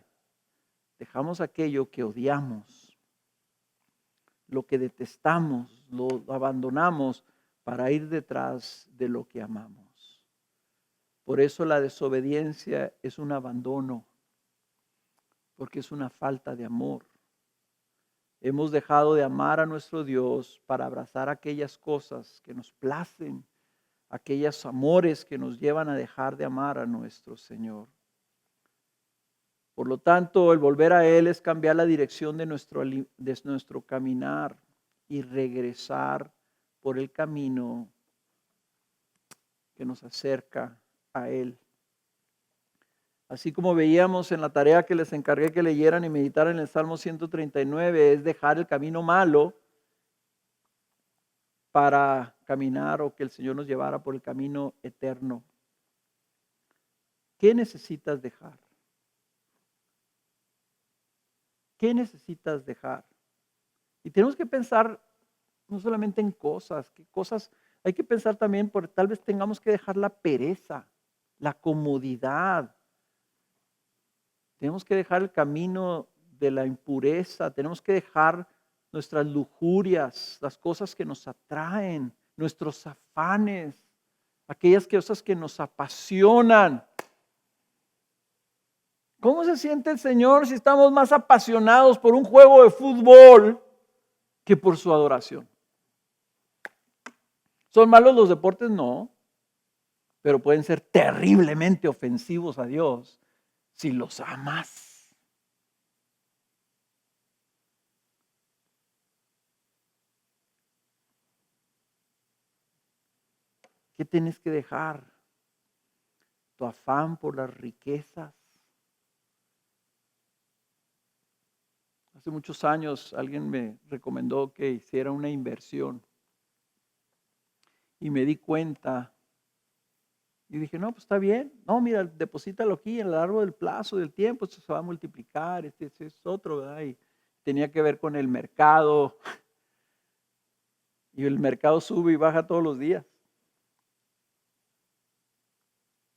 Dejamos aquello que odiamos, lo que detestamos, lo abandonamos para ir detrás de lo que amamos. Por eso la desobediencia es un abandono, porque es una falta de amor. Hemos dejado de amar a nuestro Dios para abrazar aquellas cosas que nos placen, aquellos amores que nos llevan a dejar de amar a nuestro Señor. Por lo tanto, el volver a Él es cambiar la dirección de nuestro caminar y regresar por el camino que nos acerca a Él. Así como veíamos en la tarea que les encargué que leyeran y meditaran en el Salmo 139, es dejar el camino malo para caminar o que el Señor nos llevara por el camino eterno. ¿Qué necesitas dejar? ¿Qué necesitas dejar? Y tenemos que pensar no solamente en cosas, hay que pensar también por tal vez tengamos que dejar la pereza, la comodidad. Tenemos que dejar el camino de la impureza, tenemos que dejar nuestras lujurias, las cosas que nos atraen, nuestros afanes, aquellas cosas que nos apasionan. ¿Cómo se siente el Señor si estamos más apasionados por un juego de fútbol que por su adoración? ¿Son malos los deportes? No, pero pueden ser terriblemente ofensivos a Dios si los amas. ¿Qué tienes que dejar? Tu afán por las riquezas. Hace muchos años alguien me recomendó que hiciera una inversión y me di cuenta y dije, no, pues está bien. No, mira, deposítalo aquí a lo largo del plazo, del tiempo, esto se va a multiplicar, este es otro, ¿verdad? Y tenía que ver con el mercado. Y el mercado sube y baja todos los días.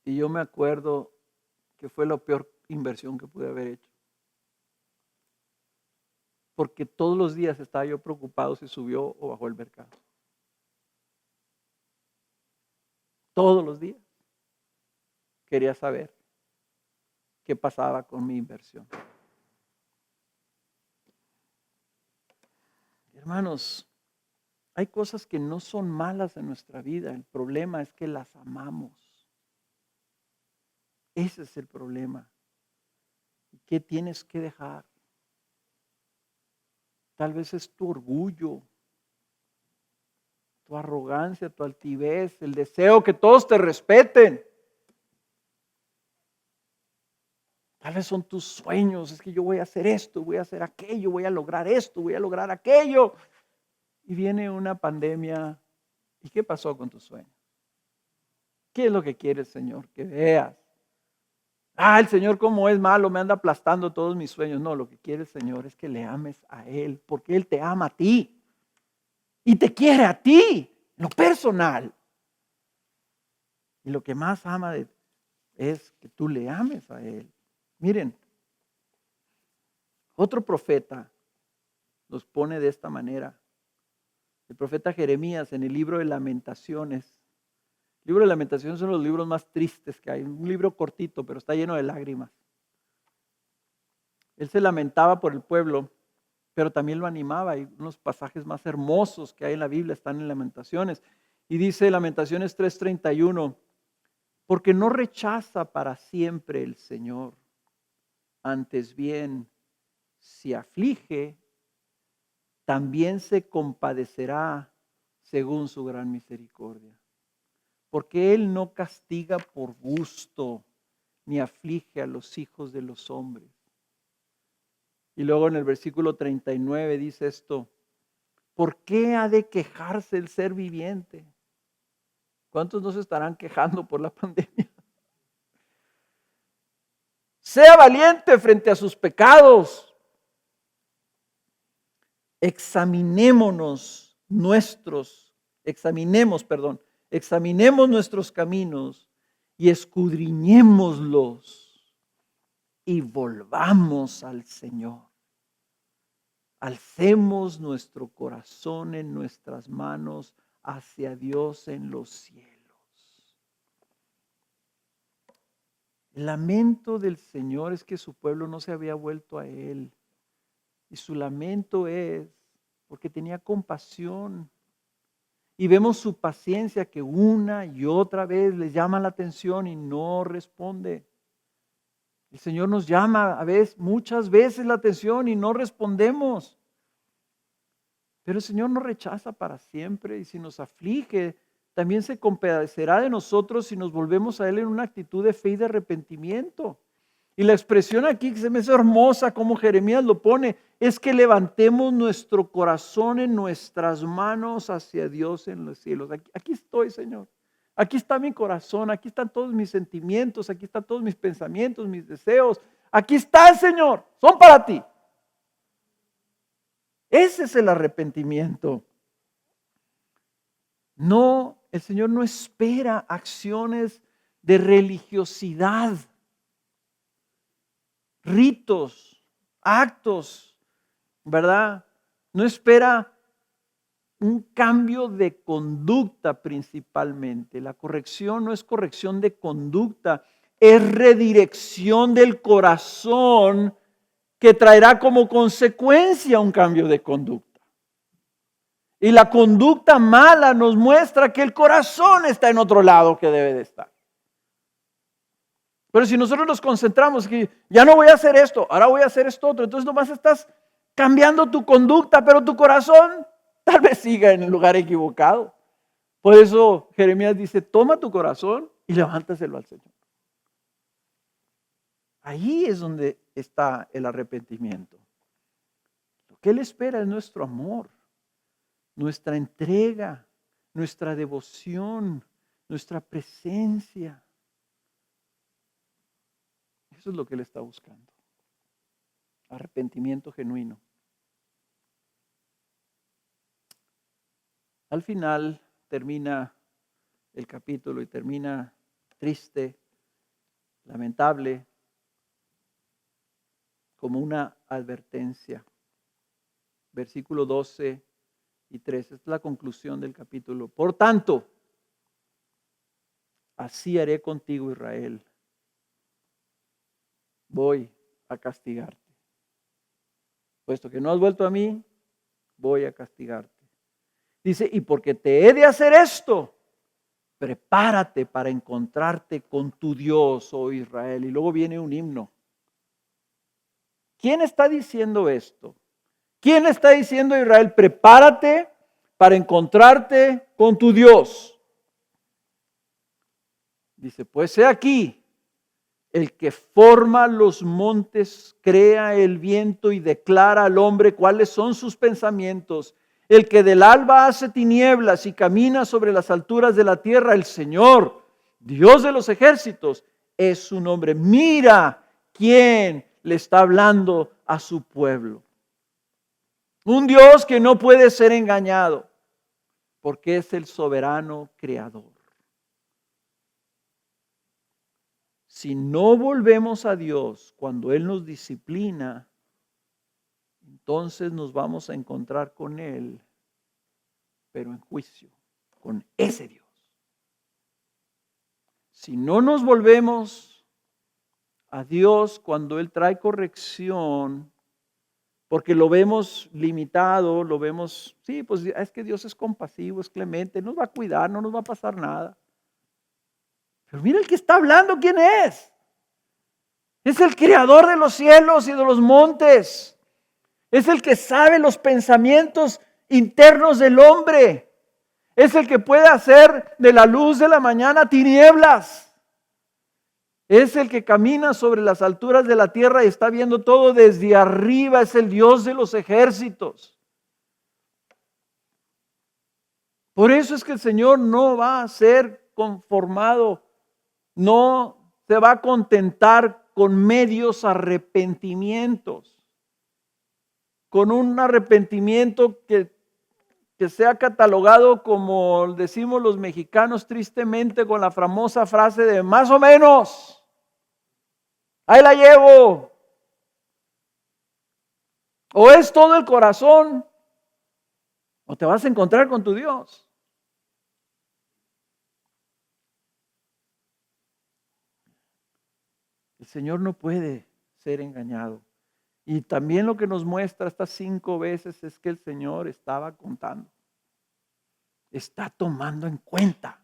Y yo me acuerdo que fue la peor inversión que pude haber hecho. Porque todos los días estaba yo preocupado si subió o bajó el mercado. Todos los días quería saber qué pasaba con mi inversión. Hermanos, hay cosas que no son malas en nuestra vida. El problema es que las amamos. Ese es el problema. ¿Qué tienes que dejar? Tal vez es tu orgullo, tu arrogancia, tu altivez, el deseo que todos te respeten. Tal vez son tus sueños, es que yo voy a hacer esto, voy a hacer aquello, voy a lograr esto, voy a lograr aquello. Y viene una pandemia. ¿Y qué pasó con tus sueños? ¿Qué es lo que quiere el Señor? Que veas. El Señor como es malo, me anda aplastando todos mis sueños. No, lo que quiere el Señor es que le ames a Él, porque Él te ama a ti. Y te quiere a ti, lo personal. Y lo que más ama es que tú le ames a Él. Miren, otro profeta los pone de esta manera. El profeta Jeremías en el libro de Lamentaciones. El libro de Lamentaciones es uno de los libros más tristes que hay. Un libro cortito, pero está lleno de lágrimas. Él se lamentaba por el pueblo, pero también lo animaba. Y unos pasajes más hermosos que hay en la Biblia están en Lamentaciones. Y dice Lamentaciones 3:31, porque no rechaza para siempre el Señor. Antes bien, si aflige, también se compadecerá según su gran misericordia. Porque Él no castiga por gusto, ni aflige a los hijos de los hombres. Y luego en el versículo 39 dice esto, ¿por qué ha de quejarse el ser viviente? ¿Cuántos no se estarán quejando por la pandemia? Sea valiente frente a sus pecados. Examinemos nuestros caminos y escudriñémoslos y volvamos al Señor. Alcemos nuestro corazón en nuestras manos hacia Dios en los cielos. El lamento del Señor es que su pueblo no se había vuelto a Él. Y su lamento es porque tenía compasión. Y vemos su paciencia que una y otra vez les llama la atención y no responde. El Señor nos llama muchas veces la atención y no respondemos. Pero el Señor nos rechaza para siempre y si nos aflige, también se compadecerá de nosotros si nos volvemos a Él en una actitud de fe y de arrepentimiento. Y la expresión aquí que se me hace hermosa como Jeremías lo pone, es que levantemos nuestro corazón en nuestras manos hacia Dios en los cielos. Aquí estoy, Señor. Aquí está mi corazón, aquí están todos mis sentimientos, aquí están todos mis pensamientos, mis deseos. Aquí está el Señor, son para ti. Ese es el arrepentimiento. No, el Señor no espera acciones de religiosidad, ritos, actos, ¿verdad? No espera un cambio de conducta principalmente. La corrección no es corrección de conducta, es redirección del corazón que traerá como consecuencia un cambio de conducta. Y la conducta mala nos muestra que el corazón está en otro lado que debe de estar. Pero si nosotros nos concentramos que ya no voy a hacer esto, ahora voy a hacer esto otro, entonces nomás estás cambiando tu conducta, pero tu corazón tal vez siga en el lugar equivocado. Por eso Jeremías dice, toma tu corazón y levántaselo al Señor. Ahí es donde está el arrepentimiento. Lo que Él espera es nuestro amor, nuestra entrega, nuestra devoción, nuestra presencia. Eso es lo que Él está buscando. Arrepentimiento genuino. Al final termina el capítulo y termina triste, lamentable, como una advertencia. Versículo 12 y 13. Esta es la conclusión del capítulo. Por tanto, así haré contigo, Israel. Voy a castigarte. Puesto que no has vuelto a mí, voy a castigarte. Dice, y porque te he de hacer esto, prepárate para encontrarte con tu Dios, oh Israel. Y luego viene un himno. ¿Quién está diciendo esto? ¿Quién está diciendo a Israel, prepárate para encontrarte con tu Dios? Dice, pues he aquí, el que forma los montes, crea el viento y declara al hombre cuáles son sus pensamientos. El que del alba hace tinieblas y camina sobre las alturas de la tierra, el Señor, Dios de los ejércitos, es su nombre. Mira quién le está hablando a su pueblo. Un Dios que no puede ser engañado, porque es el soberano creador. Si no volvemos a Dios cuando Él nos disciplina, entonces nos vamos a encontrar con Él, pero en juicio, con ese Dios. Si no nos volvemos a Dios cuando Él trae corrección, porque lo vemos limitado, lo vemos, sí, pues es que Dios es compasivo, es clemente, nos va a cuidar, no nos va a pasar nada. Pero mira el que está hablando, ¿quién es? Es el creador de los cielos y de los montes. Es el que sabe los pensamientos internos del hombre. Es el que puede hacer de la luz de la mañana tinieblas. Es el que camina sobre las alturas de la tierra y está viendo todo desde arriba. Es el Dios de los ejércitos. Por eso es que el Señor no va a ser conformado, no se va a contentar con medios arrepentimientos, con un arrepentimiento que sea catalogado, como decimos los mexicanos tristemente, con la famosa frase de más o menos, ahí la llevo, o es todo el corazón, o te vas a encontrar con tu Dios. El Señor no puede ser engañado. Y también lo que nos muestra estas 5 veces es que el Señor estaba contando. Está tomando en cuenta.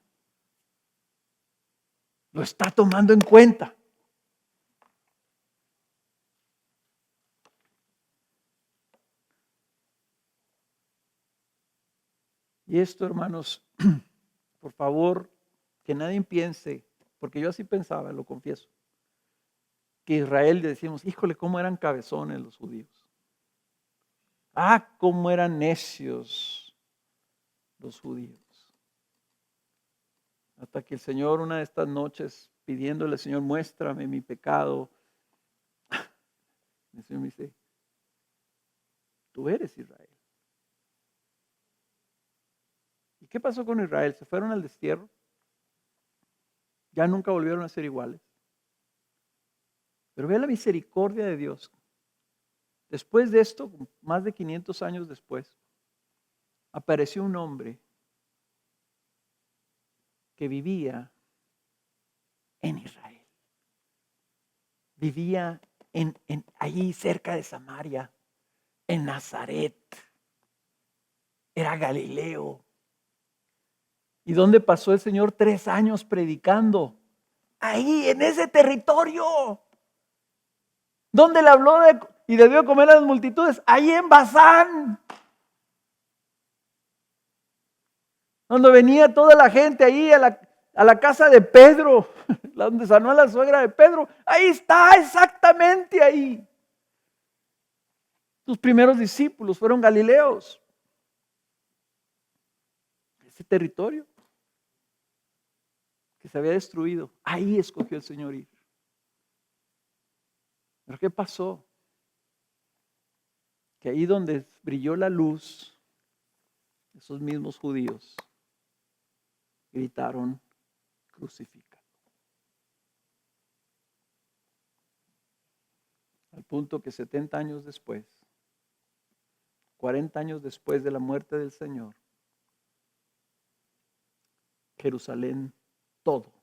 Lo está tomando en cuenta. Y esto, hermanos, por favor, que nadie piense, porque yo así pensaba, lo confieso, que Israel, decimos, híjole, cómo eran cabezones los judíos. Ah, cómo eran necios los judíos. Hasta que el Señor una de estas noches, pidiéndole, Señor, muéstrame mi pecado, el Señor me dice, tú eres Israel. ¿Y qué pasó con Israel? ¿Se fueron al destierro? Ya nunca volvieron a ser iguales. Pero ve la misericordia de Dios. Después de esto, más de 500 años después, apareció un hombre que vivía en Israel. Vivía allí cerca de Samaria, en Nazaret. Era Galileo. ¿Y dónde pasó el Señor 3 años predicando? Ahí, en ese territorio. ¿Dónde le habló y le dio a comer a las multitudes? Ahí en Basán. Donde venía toda la gente ahí a la casa de Pedro, donde sanó a la suegra de Pedro. Ahí está, exactamente ahí. Sus primeros discípulos fueron galileos. Ese territorio que se había destruido, ahí escogió el Señor ir. Pero ¿qué pasó? Que ahí donde brilló la luz, esos mismos judíos gritaron, crucifícalo. Al punto que 70 años después, 40 años después de la muerte del Señor, Jerusalén, todo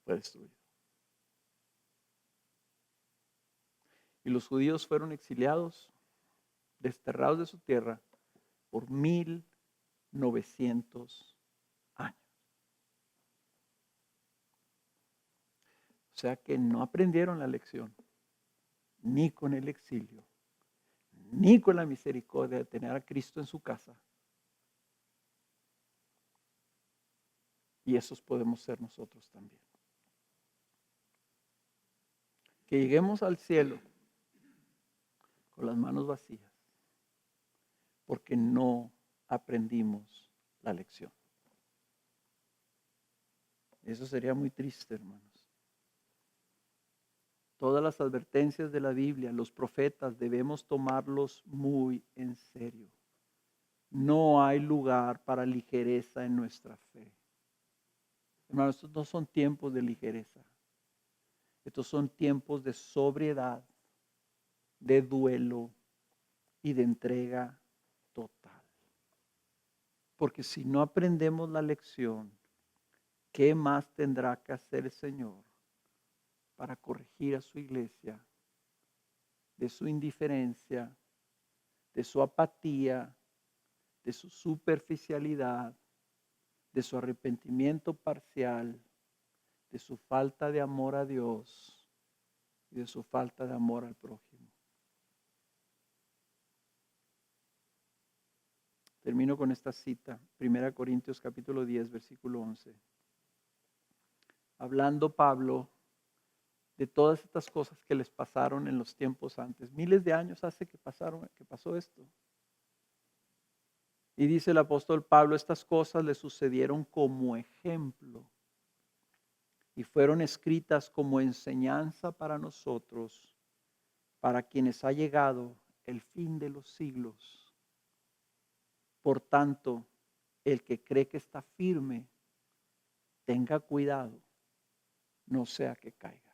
fue destruido. Y los judíos fueron exiliados, desterrados de su tierra por 1900 años. O sea que no aprendieron la lección, ni con el exilio, ni con la misericordia de tener a Cristo en su casa. Y esos podemos ser nosotros también. Que lleguemos al cielo con las manos vacías, porque no aprendimos la lección. Eso sería muy triste, hermanos. Todas las advertencias de la Biblia, los profetas, debemos tomarlos muy en serio. No hay lugar para ligereza en nuestra fe. Hermanos, estos no son tiempos de ligereza. Estos son tiempos de sobriedad, de duelo y de entrega total. Porque si no aprendemos la lección, ¿qué más tendrá que hacer el Señor para corregir a su iglesia de su indiferencia, de su apatía, de su superficialidad, de su arrepentimiento parcial, de su falta de amor a Dios y de su falta de amor al prójimo. Termino con esta cita, 1 Corintios capítulo 10, versículo 11. Hablando Pablo de todas estas cosas que les pasaron en los tiempos antes. Miles de años hace que pasó esto. Y dice el apóstol Pablo, estas cosas le sucedieron como ejemplo y fueron escritas como enseñanza para nosotros, para quienes ha llegado el fin de los siglos. Por tanto, el que cree que está firme, tenga cuidado, no sea que caiga.